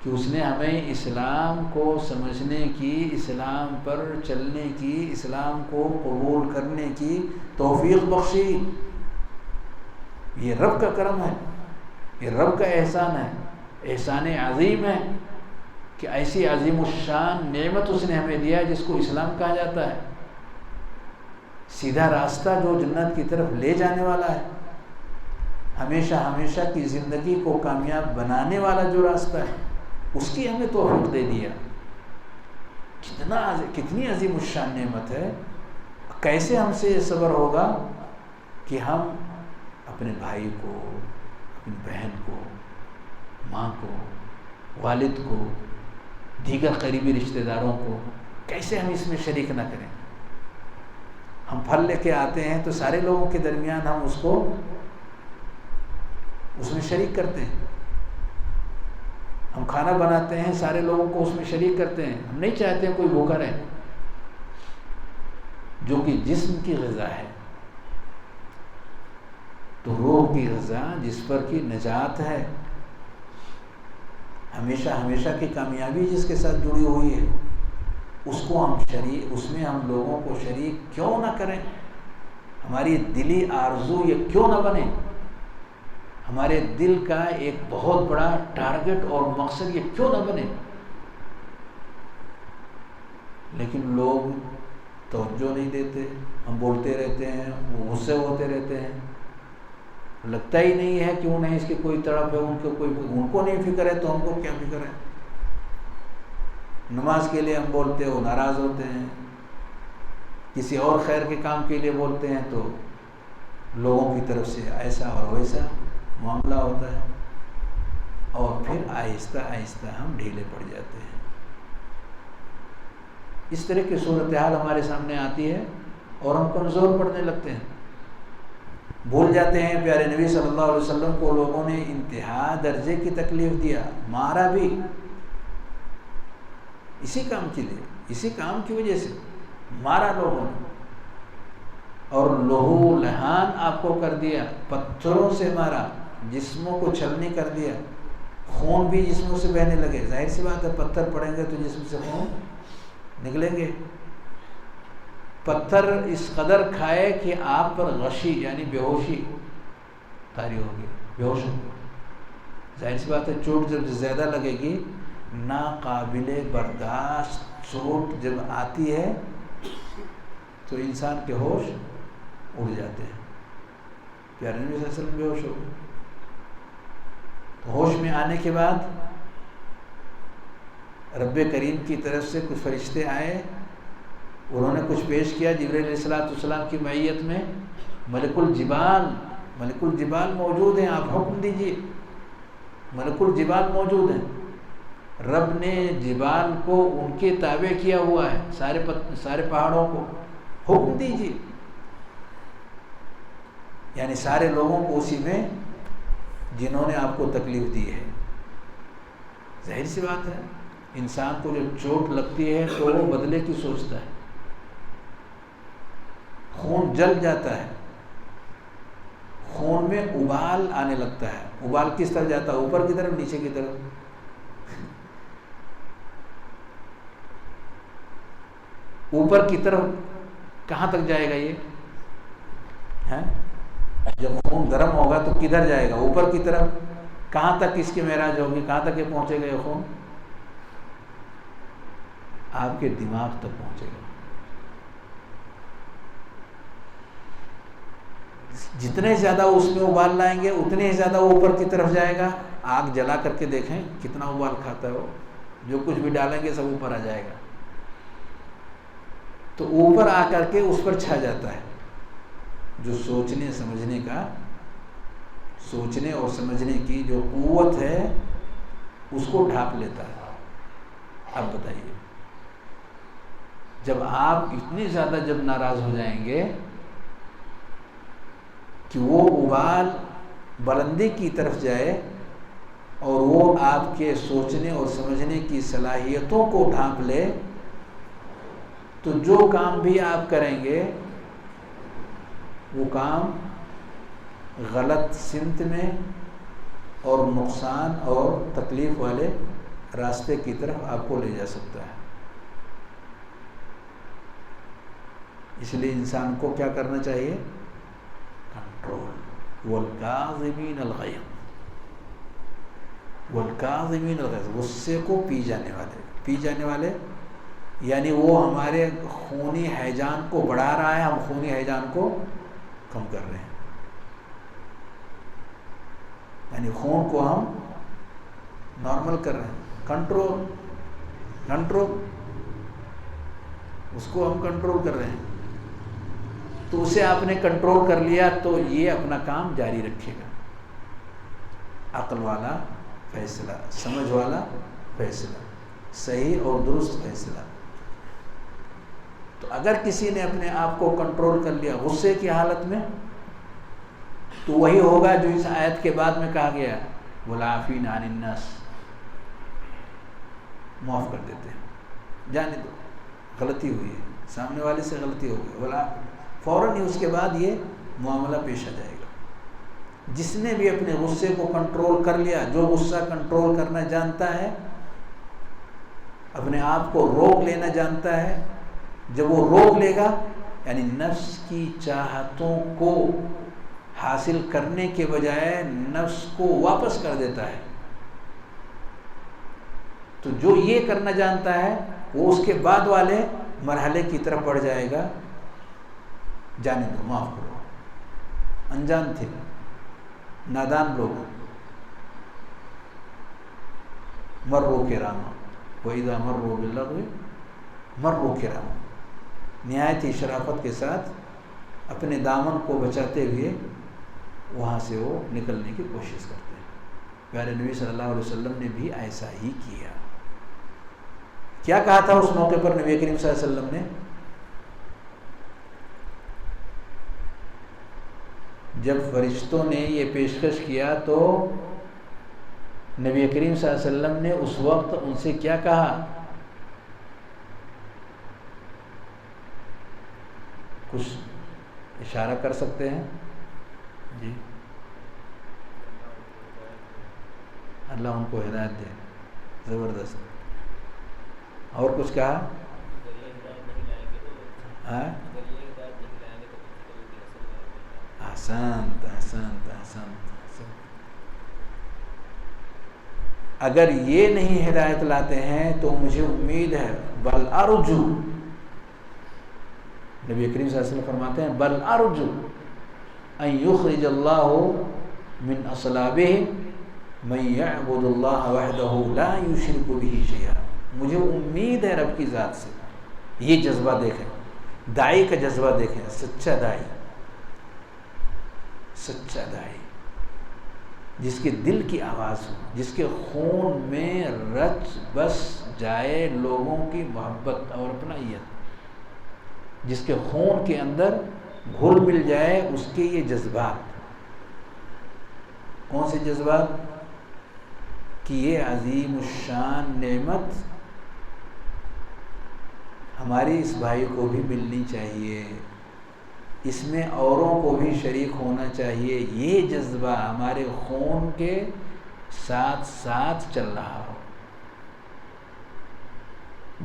کہ اس نے ہمیں اسلام کو سمجھنے کی، اسلام پر چلنے کی، اسلام کو قبول کرنے کی توفیق بخشی۔ یہ رب کا کرم ہے، یہ رب کا احسان ہے، احسان عظیم ہے کہ ایسی عظیم الشان نعمت اس نے ہمیں دیا جس کو اسلام کہا جاتا ہے، سیدھا راستہ جو جنت کی طرف لے جانے والا ہے، ہمیشہ ہمیشہ کی زندگی کو کامیاب بنانے والا جو راستہ ہے، اس کی ہمیں توفیق دے دیا۔ کتنی عظیم الشان نعمت ہے۔ کیسے ہم سے یہ صبر ہوگا کہ ہم اپنے بھائی کو، اپنی بہن کو، ماں کو، والد کو، دیگر قریبی رشتہ داروں کو، کیسے ہم اس میں شریک نہ کریں؟ ہم پھل لے کے آتے ہیں تو سارے لوگوں کے درمیان ہم اس میں شریک کرتے ہیں۔ ہم کھانا بناتے ہیں، سارے لوگوں کو اس میں شریک کرتے ہیں۔ ہم نہیں چاہتے ہیں کوئی بھوکا رہے، جو کہ جسم کی غذا ہے، تو روح کی غذا جس پر کی نجات ہے، ہمیشہ ہمیشہ کی کامیابی جس کے ساتھ جڑی ہوئی ہے، اس کو ہم اس میں ہم لوگوں کو شریک کیوں نہ کریں؟ ہماری دلی آرزو یہ کیوں نہ بنے؟ ہمارے دل کا ایک بہت بڑا ٹارگٹ اور مقصد یہ کیوں نہ بنے؟ لیکن لوگ توجہ نہیں دیتے، ہم بولتے رہتے ہیں، وہ غصے ہوتے رہتے ہیں، لگتا ہی نہیں ہے کہ انہیں اس کی کوئی تڑپ ہے، ان کو نہیں فکر ہے تو ہم کو کیا فکر ہے؟ نماز کے لیے ہم بولتے ہیں، وہ ناراض ہوتے ہیں، کسی اور خیر کے کام کے لیے بولتے ہیں تو لوگوں کی طرف سے ایسا اور ویسا معاملہ ہوتا ہے، اور پھر آہستہ آہستہ ہم ڈھیلے پڑ جاتے ہیں۔ اس طرح کی صورتحال ہمارے سامنے آتی ہے اور ہم کمزور پڑنے لگتے ہیں، بھول جاتے ہیں پیارے نبی صلی اللہ علیہ وسلم کو لوگوں نے انتہا درجے کی تکلیف دیا، مارا بھی، اسی کام کے لیے، اسی کام کی وجہ سے مارا لوگوں نے، اور لہو لہان آپ کو کر دیا، پتھروں سے مارا، جسموں کو چھلنی کر دیا، خون بھی جسموں سے بہنے لگے۔ ظاہر سی بات ہے، پتھر پڑیں گے تو جسم سے خون نکلیں گے۔ پتھر اس قدر کھائے کہ آپ پر غشی یعنی بے ہوشی طاری ہوگی، بے ہوش ہوگی. ظاہر سی بات ہے چوٹ جب زیادہ لگے گی، ناقابل برداشت چوٹ جب آتی ہے تو انسان کے ہوش اڑ جاتے ہیں. پیارے نبی صلی اللہ علیہ وسلم بے ہوش ہو گئے. تو ہوش میں آنے کے بعد رب کریم کی طرف سے کچھ فرشتے آئے، انہوں نے کچھ پیش کیا. جبرائیل علیہ السلام کی معیت میں ملک الجبال موجود ہیں. آپ حکم دیجیے. ملک الجبال موجود ہیں. رب نے جبال کو ان کے تابع کیا ہوا ہے، سارے پہاڑوں کو. حکم دیجیے، یعنی سارے لوگوں کو اسی میں جنہوں نے آپ کو تکلیف دی ہے. ظاہر سی بات ہے انسان کو جب چوٹ لگتی ہے تو وہ بدلے کی سوچتا ہے، خون جل جاتا ہے، خون میں ابال آنے لگتا ہے. ابال کس طرف جاتا ہے؟ اوپر کی طرف، نیچے کی طرف. اوپر کی طرف کہاں تک جائے گا یہ ہے؟ جب خون گرم ہوگا تو کدھر جائے گا؟ اوپر کی طرف. کہاں تک اس کی معراج ہوگی؟ کہاں تک یہ پہنچے گا؟ یہ خون آپ کے دماغ تک پہنچے گا. جتنے زیادہ اس میں ابال لائیں گے اتنے ہی زیادہ وہ اوپر کی طرف جائے گا. آگ جلا کر کے دیکھیں کتنا ابال کھاتا ہے وہ. جو کچھ بھی ڈالیں گے سب اوپر آ جائے گا. تو اوپر آ کر کے اس پر چھا جاتا ہے. جو سوچنے اور سمجھنے کی جو قوت ہے اس کو ڈھانپ لیتا ہے. اب بتائیے جب آپ اتنی زیادہ جب ناراض ہو جائیں گے کہ وہ ابال بلندی کی طرف جائے اور وہ آپ کے سوچنے اور سمجھنے کی صلاحیتوں کو ڈھانپ لے، تو جو کام بھی آپ کریں گے وہ کام غلط سمت میں اور نقصان اور تکلیف والے راستے کی طرف آپ کو لے جا سکتا ہے. اس لیے انسان کو کیا کرنا چاہیے؟ کنٹرول. والکاظمین الغیظ، غصے کو پی جانے والے یعنی وہ ہمارے خونی ہیجان کو بڑھا رہا ہے، ہم خونی ہیجان کو کم کر رہے ہیں. یعنی خون کو ہم نارمل کر رہے ہیں. کنٹرول اس کو ہم کنٹرول کر رہے ہیں. تو اسے آپ نے کنٹرول کر لیا تو یہ اپنا کام جاری رکھے گا. عقل والا فیصلہ، سمجھ والا فیصلہ، صحیح اور درست فیصلہ. تو اگر کسی نے اپنے آپ کو کنٹرول کر لیا غصے کی حالت میں تو وہی ہوگا جو اس آیت کے بعد میں کہا گیا والعافین عن الناس. معاف کر دیتے ہیں، جانے دو، غلطی ہوئی ہے، سامنے والے سے غلطی ہو گئی، فوراً ہی اس کے بعد یہ معاملہ پیش آ جائے گا. جس نے بھی اپنے غصے کو کنٹرول کر لیا، جو غصہ کنٹرول کرنا جانتا ہے، اپنے آپ کو روک لینا جانتا ہے، جب وہ روک لے گا یعنی نفس کی چاہتوں کو حاصل کرنے کے بجائے نفس کو واپس کر دیتا ہے، تو جو یہ کرنا جانتا ہے وہ اس کے بعد والے مرحلے کی طرف بڑھ جائے گا. جانے دو، معاف کرو، انجان تھے، نادان لوگ، مروا کراما وَإِذَا مَرُّوا بِاللَّغْوِ مَرُّوا کراما. نہایت ہی شرافت کے ساتھ اپنے دامن کو بچاتے ہوئے وہاں سے وہ نکلنے کی کوشش کرتے ہیں. پیارے نبی صلی اللہ علیہ وسلم نے بھی ایسا ہی کیا. کیا کہا تھا اس موقع پر نبی کریم صلی اللہ علیہ وسلم نے؟ جب فرشتوں نے یہ پیشکش کیا تو نبی کریم صلی اللہ علیہ وسلم نے اس وقت ان سے کیا کہا؟ کچھ اشارہ کر سکتے ہیں؟ جی، اللہ ان کو ہدایت دے. زبردست. اور کچھ کہا؟ ہاں احسنت احسنت احسنت. اگر یہ نہیں ہدایت لاتے ہیں تو مجھے امید ہے بل ارجو، نبی کریم صلی اللہ علیہ وسلم فرماتے ہیں بل ارجو ان یخرج اللہ من اصلابہم من یعبد اللہ وحدہ لا یشرک بہ شیئا. مجھے امید ہے رب کی ذات سے. یہ جذبہ دیکھیں، داعی کا جذبہ دیکھیں، سچا داعی، سچا داعی جس کے دل کی آواز ہو، جس کے خون میں رچ بس جائے لوگوں کی محبت اور اپنائیت، جس کے خون کے اندر گھل مل جائے اس کے یہ جذبات. کون سے جذبات؟ کہ یہ عظیم الشان نعمت ہمارے اس بھائی کو بھی ملنی چاہیے، اس میں اوروں کو بھی شریک ہونا چاہیے. یہ جذبہ ہمارے خون کے ساتھ ساتھ چل رہا ہو،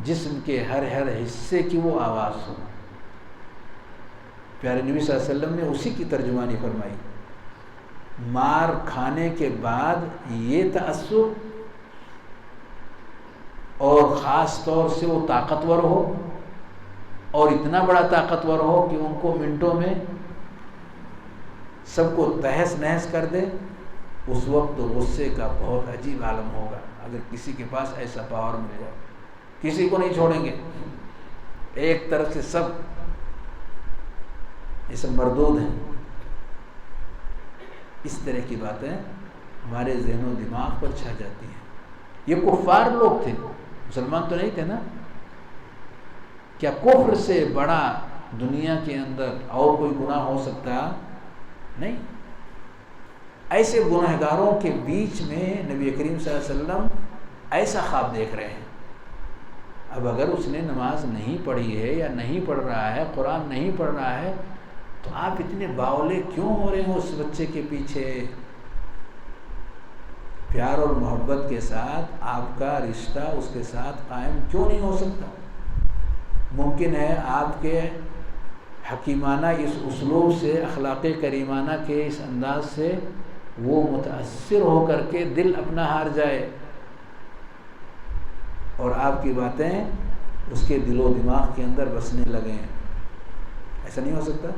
جسم کے ہر حصے کی وہ آواز ہو. پیارے نبی صلی اللہ علیہ وسلم نے اسی کی ترجمانی فرمائی. مار کھانے کے بعد یہ تعصب، اور خاص طور سے وہ طاقتور ہو، اور اتنا بڑا طاقتور ہو کہ ان کو منٹوں میں سب کو تہس نہس کر دے، اس وقت غصے کا بہت عجیب عالم ہوگا. اگر کسی کے پاس ایسا پاور مل جائے، کسی کو نہیں چھوڑیں گے، ایک طرف سے سب یہ سب مردود ہیں. اس طرح کی باتیں ہمارے ذہن و دماغ پر چھا جاتی ہیں. یہ کفار لوگ تھے، مسلمان تو نہیں تھے نا. کیا کفر سے بڑا دنیا کے اندر اور کوئی گناہ ہو سکتا؟ نہیں. ایسے گنہگاروں کے بیچ میں نبی کریم صلی اللہ علیہ وسلم ایسا خواب دیکھ رہے ہیں. اب اگر اس نے نماز نہیں پڑھی ہے یا نہیں پڑھ رہا ہے، قرآن نہیں پڑھ رہا ہے، تو آپ اتنے باولے کیوں ہو رہے ہیں اس بچے کے پیچھے؟ پیار اور محبت کے ساتھ آپ کا رشتہ اس کے ساتھ قائم کیوں نہیں ہو سکتا؟ ممکن ہے آپ کے حکیمانہ اس اسلوب سے، اخلاق کریمانہ کے اس انداز سے وہ متاثر ہو کر کے دل اپنا ہار جائے اور آپ کی باتیں اس کے دل و دماغ کے اندر بسنے لگیں. ایسا نہیں ہو سکتا.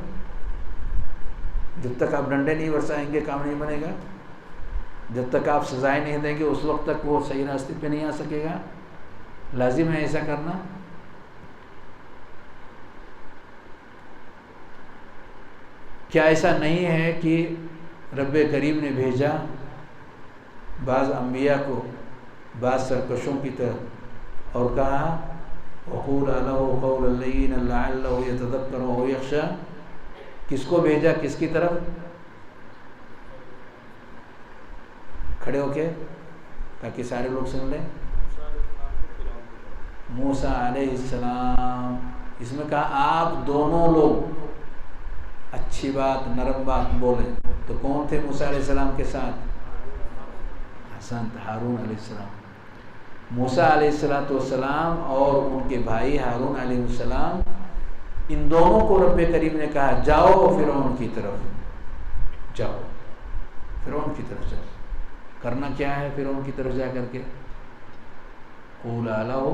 جب تک آپ ڈنڈے نہیں برسائیں گے کام نہیں بنے گا. جب تک آپ سزائیں نہیں دیں گے اس وقت تک وہ صحیح راستے پہ نہیں آ سکے گا. لازم ہے ایسا کرنا. کیا ایسا نہیں ہے کہ رب کریم نے بھیجا بعض انبیاء کو بعض سرکشوں کی طرف اور کہا وَقُولَا لَهُ قَوْلًا لَيِّنًا لَعَلَّهُ يَتَذَكَّرُ أَوْ يَخْشَىٰ؟ کس کو بھیجا؟ کس کی طرف؟ کھڑے ہو کے تاکہ سارے لوگ سن لیں. موسیٰ علیہ السلام. اس میں کہا آپ دونوں لوگ اچھی بات، نرم بات بولیں. تو کون تھے موسیٰ علیہ السلام کے ساتھ؟ حسن ہارون علیہ السلام. موسیٰ علیہ السلام اور ان کے بھائی ہارون علیہ السلام، ان دونوں کو رب کریم نے کہا جاؤ فرعون کی طرف، جاؤ فرعون کی طرف جاؤ. کرنا کیا ہے فرعون کی طرف جا کر کے؟ قُولَا لَهُ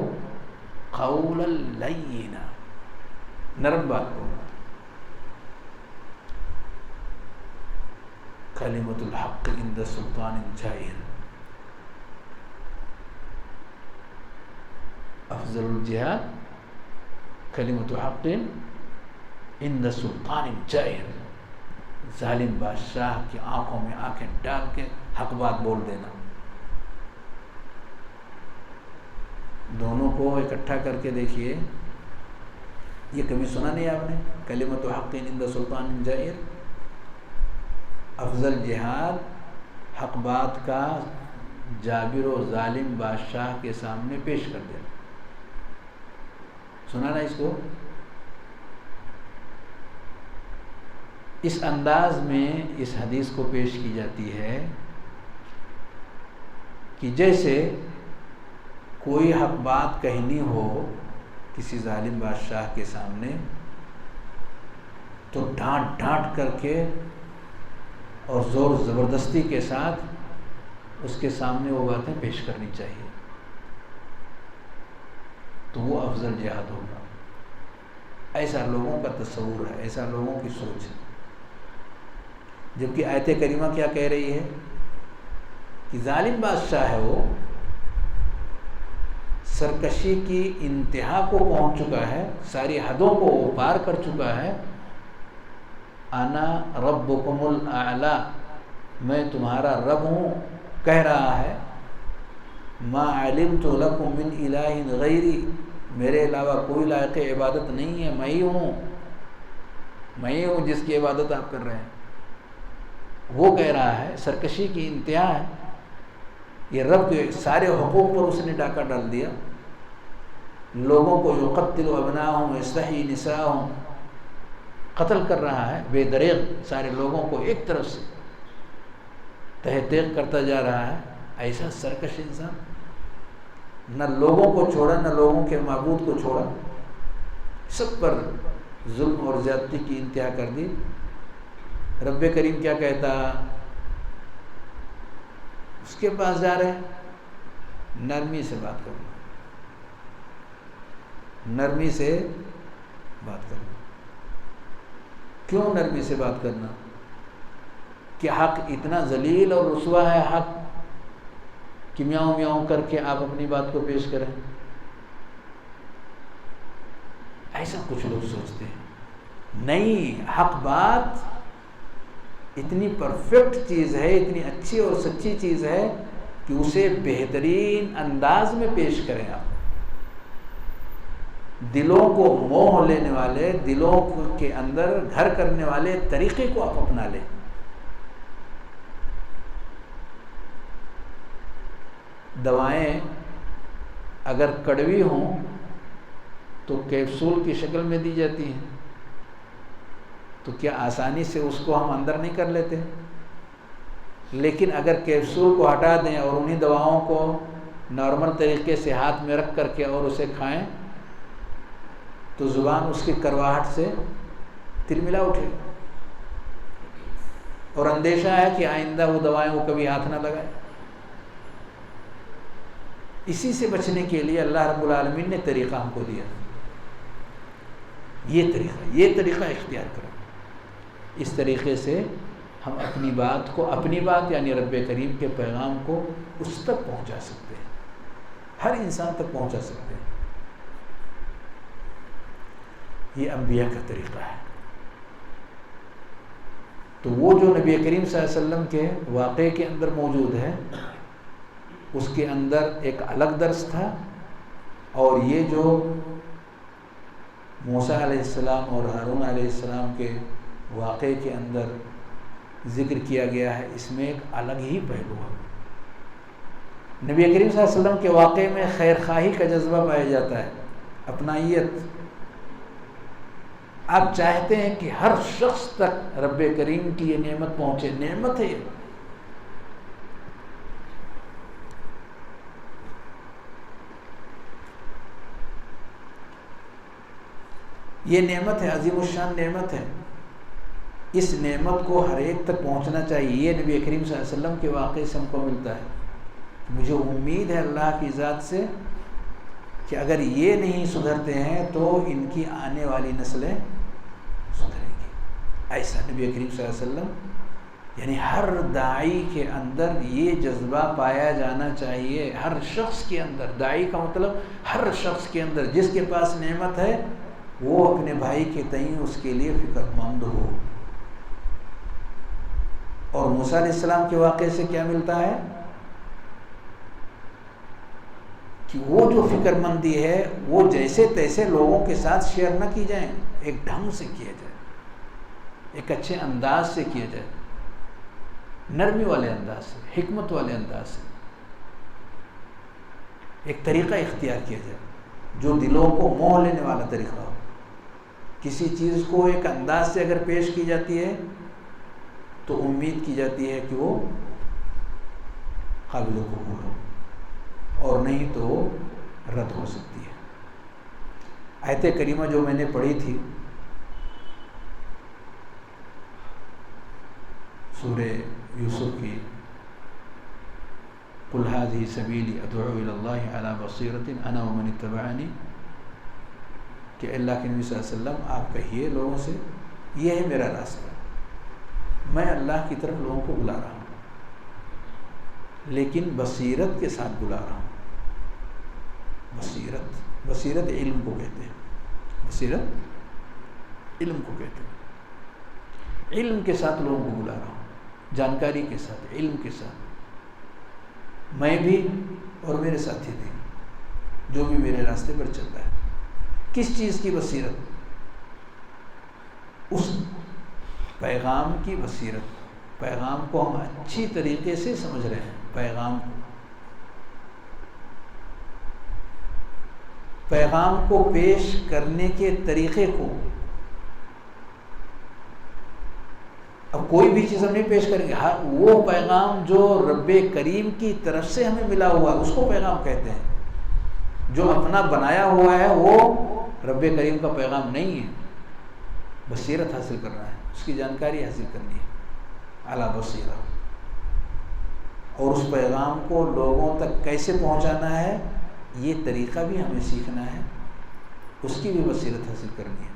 قَوْلًا لَيِّنًا، نرم بات بولنا. کلمۃ الحق عند سلطان جائر. افضل الجہاد کلمۃ حق عند سلطان جائر. ظالم بادشاہ کی آنکھوں میں آنکھیں ڈال کے حق بات بول دینا. دونوں کو اکٹھا کر کے دیکھیے. یہ کبھی سنا نہیں آپ نے؟ کلمۃ حق عند سلطان جائر. افضل جہاد حق بات کا جابر و ظالم بادشاہ کے سامنے پیش کر دینا. سنا نا اس کو؟ اس انداز میں اس حدیث کو پیش کی جاتی ہے کہ جیسے کوئی حق بات کہنی ہو کسی ظالم بادشاہ کے سامنے تو ڈانٹ ڈانٹ کر کے اور زور زبردستی کے ساتھ اس کے سامنے وہ باتیں پیش کرنی چاہیے، تو وہ افضل جہاد ہوگا۔ ایسا لوگوں کا تصور ہے، ایسا لوگوں کی سوچ ہے۔ جبکہ آیت کریمہ کیا کہہ رہی ہے کہ ظالم بادشاہ ہے، وہ سرکشی کی انتہا کو پہنچ چکا ہے، ساری حدوں کو وہ پار کر چکا ہے۔ انا ربکم الاعلی، میں تمہارا رب ہوں، کہہ رہا ہے ما علمت لکم من الہ غیری، میرے علاوہ کوئی لائق عبادت نہیں ہے، میں ہی ہوں جس کی عبادت آپ کر رہے ہیں۔ وہ کہہ رہا ہے، سرکشی کی انتہا ہے، یہ رب کے سارے حقوق پر اس نے ڈاکہ ڈال دیا۔ لوگوں کو یقتل ابناءہم ویستحیی نساءہم، قتل کر رہا ہے بے دریغ، سارے لوگوں کو ایک طرف سے تہ تیغ کرتا جا رہا ہے۔ ایسا سرکش انسان، نہ لوگوں کو چھوڑا، نہ لوگوں کے معبود کو چھوڑا، سب پر ظلم اور زیادتی کی انتہا کر دی۔ رب کریم کیا کہتا؟ اس کے پاس جا رہے، نرمی سے بات کرنا، نرمی سے بات کرنا۔ کیوں نرمی سے بات کرنا؟ کہ حق اتنا ذلیل اور رسوا ہے حق کہ میاؤں میاؤں کر کے آپ اپنی بات کو پیش کریں؟ ایسا کچھ لوگ سوچتے ہیں۔ نہیں، حق بات اتنی پرفیکٹ چیز ہے، اتنی اچھی اور سچی چیز ہے کہ اسے بہترین انداز میں پیش کریں آپ۔ دلوں کو موہ لینے والے، دلوں کے اندر گھر کرنے والے طریقے کو آپ اپنا لیں۔ دوائیں اگر کڑوی ہوں تو کیپسول کی شکل میں دی جاتی ہیں، تو کیا آسانی سے اس کو ہم اندر نہیں کر لیتے؟ لیکن اگر کیپسول کو ہٹا دیں اور انہی دواؤں کو نارمل طریقے سے ہاتھ میں رکھ کر کے اور اسے کھائیں تو زبان اس کی کرواہٹ سے تلملا اٹھے گی، اور اندیشہ ہے کہ آئندہ وہ دوائیں وہ کبھی ہاتھ نہ لگائے۔ اسی سے بچنے کے لیے اللہ رب العالمین نے طریقہ ہم کو دیا، یہ طریقہ اختیار کرو۔ اس طریقے سے ہم اپنی بات کو، اپنی بات یعنی رب کریم کے پیغام کو اس تک پہنچا سکتے ہیں، ہر انسان تک پہنچا سکتے ہیں۔ یہ انبیاء کا طریقہ ہے۔ تو وہ جو نبی کریم صلی اللہ علیہ وسلم کے واقعے کے اندر موجود ہے، اس کے اندر ایک الگ درس تھا، اور یہ جو موسیٰ علیہ السلام اور ہارون علیہ السلام کے واقعے کے اندر ذکر کیا گیا ہے، اس میں ایک الگ ہی پہلو ہے۔ نبی کریم صلی اللہ علیہ وسلم کے واقعے میں خیر خواہی کا جذبہ پایا جاتا ہے، اپنائیت۔ آپ چاہتے ہیں کہ ہر شخص تک رب کریم کی یہ نعمت پہنچے، نعمت ہے یہ نعمت ہے، عظیم الشان نعمت ہے۔ اس نعمت کو ہر ایک تک پہنچنا چاہیے۔ یہ نبی کریم صلی اللہ علیہ وسلم کے واقعے سے ہم کو ملتا ہے۔ مجھے امید ہے اللہ کی ذات سے کہ اگر یہ نہیں سدھرتے ہیں تو ان کی آنے والی نسلیں سدھریں گی۔ ایسا نبی کریم صلی اللہ علیہ وسلم، یعنی ہر داعی کے اندر یہ جذبہ پایا جانا چاہیے، ہر شخص کے اندر۔ داعی کا مطلب ہر شخص کے اندر جس کے پاس نعمت ہے وہ اپنے بھائی کے تئیں اس کے لیے فکر مند ہو۔ اور موسیٰ علیہ السلام کے واقعے سے کیا ملتا ہے کہ وہ جو فکر مندی ہے وہ جیسے تیسے لوگوں کے ساتھ شیئر نہ کی جائیں، ایک ڈھنگ سے کیا جائے، ایک اچھے انداز سے کیا جائے، نرمی والے انداز سے، حکمت والے انداز سے، ایک طریقہ اختیار کیا جائے جو دلوں کو موہ لینے والا طریقہ ہو۔ کسی چیز کو ایک انداز سے اگر پیش کی جاتی ہے تو امید کی جاتی ہے کہ وہ قابل قبول ہو، اور نہیں تو وہ رد ہو سکتی ہے۔ آیت کریمہ جو میں نے پڑھی تھی سورہ یوسف کی قل ھذہ سبیلی ادعو الی اللہ علی بصیرۃ انا ومن اتبعنی، کہ اللہ کے نبی صلی اللہ علیہ وسلم آپ کہیے لوگوں سے یہ ہے میرا راستہ، میں اللہ کی طرف لوگوں کو بلا رہا ہوں، لیکن بصیرت کے ساتھ بلا رہا ہوں۔ بصیرت علم کو کہتے ہیں، بصیرت علم کو کہتے ہیں، علم کے ساتھ لوگوں کو بلا رہا ہوں، جانکاری کے ساتھ، علم کے ساتھ، میں بھی اور میرے ساتھی بھی، جو بھی میرے راستے پر چل رہا ہے۔ کس چیز کی بصیرت؟ اس پیغام کی بصیرت، پیغام کو ہم اچھی طریقے سے سمجھ رہے ہیں، پیغام کو پیش کرنے کے طریقے کو۔ اب کوئی بھی چیز ہم نہیں پیش کریں گے، وہ پیغام جو رب کریم کی طرف سے ہمیں ملا ہوا اس کو پیغام کہتے ہیں۔ جو اپنا بنایا ہوا ہے وہ رب کریم کا پیغام نہیں ہے۔ بصیرت حاصل کرنا ہے، اس کی جانکاری حاصل کرنی ہے، اعلیٰ بصیرہ، اور اس پیغام کو لوگوں تک کیسے پہنچانا ہے یہ طریقہ بھی ہمیں سیکھنا ہے، اس کی بھی بصیرت حاصل کرنی ہے۔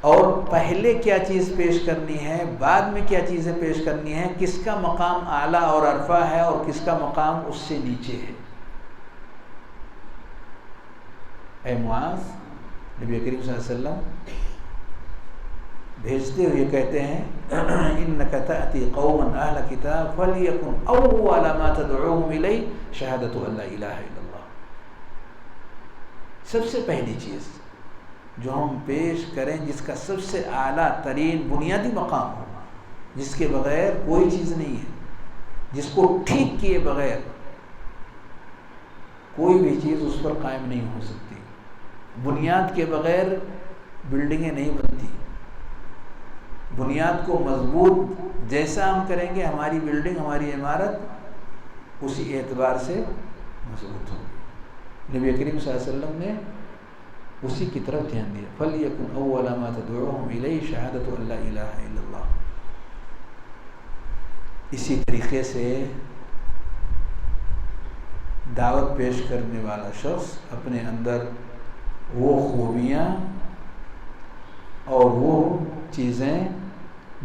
اور پہلے کیا چیز پیش کرنی ہے، بعد میں کیا چیزیں پیش کرنی ہیں، کس کا مقام اعلیٰ اور عرفہ ہے اور کس کا مقام اس سے نیچے ہے۔ اے معاذ، نبی کریم صلی اللہ علیہ وسلم بھیجتے ہوئے کہتے ہیں انک تأتی قوما اہل کتاب فلیکن اول ما تدعوہم الیہ شہادۃ ان لا الہ الا اللہ۔ سب سے پہلی چیز جو ہم پیش کریں، جس کا سب سے اعلیٰ ترین بنیادی مقام ہو، جس کے بغیر کوئی چیز نہیں ہے، جس کو ٹھیک کیے بغیر کوئی بھی چیز اس پر قائم نہیں ہو سکتی۔ بنیاد کے بغیر بلڈنگیں نہیں بنتی، بنیاد کو مضبوط جیسا ہم کریں گے ہماری بلڈنگ، ہماری عمارت اسی اعتبار سے مضبوط ہوگی۔ نبی کریم صلی اللہ علیہ وسلم نے اسی کی طرف دھیان دیا، فَلْيَكُنْ أَوَّلَ مَا تَدْعُوهُمْ إِلَيْهِ شَهَادَةُ أَن لَا إِلَٰهَ إِلَّا اللَّهُ۔ اسی طریقے سے دعوت پیش کرنے والا شخص اپنے اندر وہ خوبیاں اور وہ چیزیں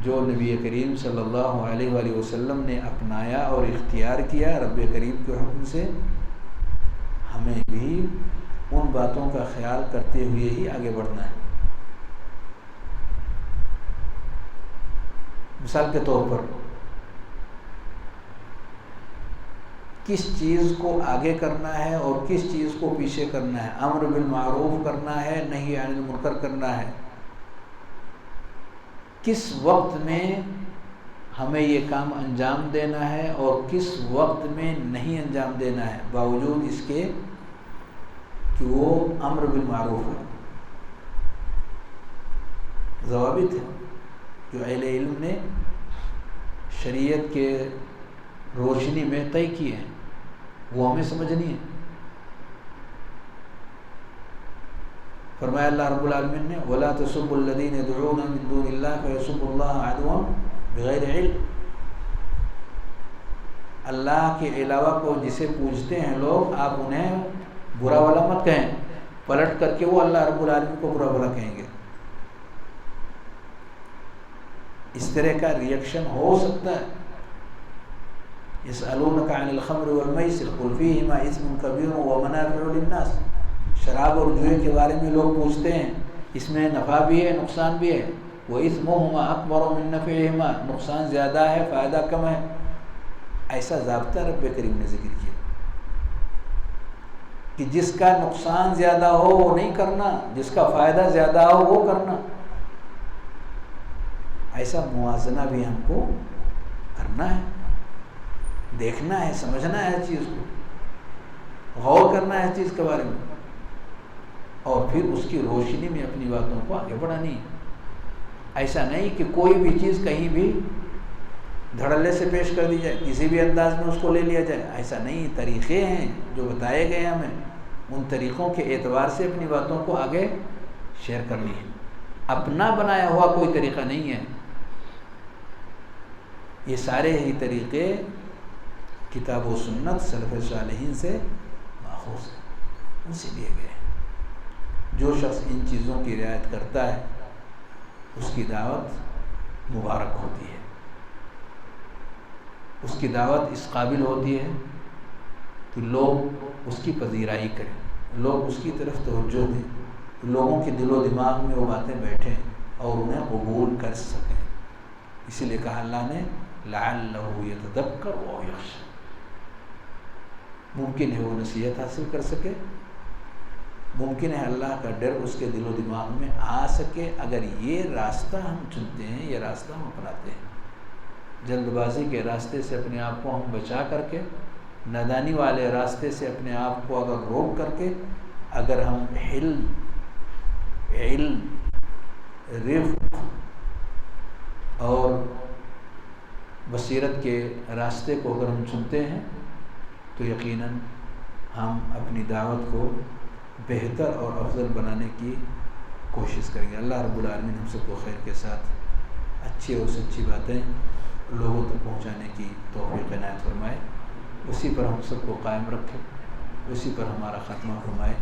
جو نبی کریم صلی اللہ علیہ وآلہ وسلم نے اپنایا اور اختیار کیا رب کریم کے حکم سے، ہمیں بھی ان باتوں کا خیال کرتے ہوئے ہی آگے بڑھنا ہے۔ مثال کے طور پر کس چیز کو آگے کرنا ہے اور کس چیز کو پیچھے کرنا ہے، امر بالمعروف کرنا ہے، نہی عن المنکر کرنا ہے، کس وقت میں ہمیں یہ کام انجام دینا ہے اور کس وقت میں نہیں انجام دینا ہے، باوجود اس کے کہ وہ امر بالمعروف ہے۔ ضوابط ہیں جو اہل علم نے شریعت کے روشنی میں طے کیے ہیں، وہ ہمیں سمجھنی ہے۔ فرمایا اللہ رب العالمین نے وَلَا تَسُبُّوا الَّذِينَ يَدْعُونَ مِن دُونِ اللَّهِ فَيَسُبُّوا اللَّهَ عَدْوًا بِغَيْرِ عِلْمٍ۔ اللہ کے علاوہ کو جسے پوجتے ہیں لوگ، آپ انہیں برا بھلا مت کہیں، پلٹ کر کے وہ اللہ رب العالمین کو برا بھلا کہیں گے۔ اس طرح کا ریئیکشن ہو سکتا ہے۔ يسألونك عن الخمر والميسر قل فيهما اسم كبير ومنافع للناس۔ شراب اور جوئے کے بارے میں لوگ پوچھتے ہیں، اس میں نفع بھی ہے نقصان بھی ہے، وَإِثْمُهُمَا أَكْبَرُ مِن نَّفْعِهِمَا، نقصان زیادہ ہے فائدہ کم ہے۔ ایسا ضابطہ رب کریم نے ذکر کیا کہ جس کا نقصان زیادہ ہو وہ نہیں کرنا، جس کا فائدہ زیادہ ہو وہ کرنا۔ ایسا موازنہ بھی ہم کو کرنا ہے، دیکھنا ہے، سمجھنا ہے چیز کو، غور کرنا ہے چیز کے بارے میں، اور پھر اس کی روشنی میں اپنی باتوں کو آگے بڑھانی ہے۔ ایسا نہیں کہ کوئی بھی چیز کہیں بھی دھڑلے سے پیش کر دی جائے، کسی بھی انداز میں اس کو لے لیا جائے، ایسا نہیں۔ طریقے ہیں جو بتائے گئے ہیں ہمیں، ان طریقوں کے اعتبار سے اپنی باتوں کو آگے شیئر کرنی ہے۔ اپنا بنایا ہوا کوئی طریقہ نہیں ہے، یہ سارے ہی طریقے کتاب و سنت سلف صالحین سے ماخوذ ہیں، ان سے لیے گئے ہیں۔ جو شخص ان چیزوں کی رعایت کرتا ہے اس کی دعوت مبارک ہوتی ہے، اس کی دعوت اس قابل ہوتی ہے کہ لوگ اس کی پذیرائی کریں، لوگ اس کی طرف توجہ دیں، لوگوں کے دل و دماغ میں وہ باتیں بیٹھیں اور انہیں قبول کر سکیں۔ اسی لیے کہا اللہ نے لعلہ یتذکر او یخشی، ممکن ہے وہ نصیحت حاصل کر سکے، ممکن ہے اللہ کا ڈر اس کے دل و دماغ میں آ سکے اگر یہ راستہ ہم چنتے ہیں، یہ راستہ ہم اپناتے ہیں۔ جلد بازی کے راستے سے اپنے آپ کو ہم بچا کر کے، نادانی والے راستے سے اپنے آپ کو اگر روک کر کے، اگر ہم علم، رفق اور بصیرت کے راستے کو اگر ہم چنتے ہیں تو یقیناً ہم اپنی دعوت کو بہتر اور افضل بنانے کی کوشش کریں گے۔ اللہ رب العالمین ہم سب کو خیر کے ساتھ اچھی اور سچی باتیں لوگوں تک پہنچانے کی توفیق عنایت فرمائے، اسی پر ہم سب کو قائم رکھے، اسی پر ہمارا خاتمہ فرمائے۔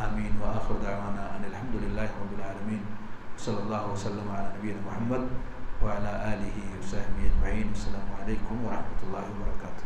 آمین وآخر دعوانا ان الحمد للہ رب العالمین، صلی اللہ وسلم علی نبینا محمد وعلی آلہ وصحبہ اجمعین۔ السلام علیکم ورحمۃ اللہ وبرکاتہ۔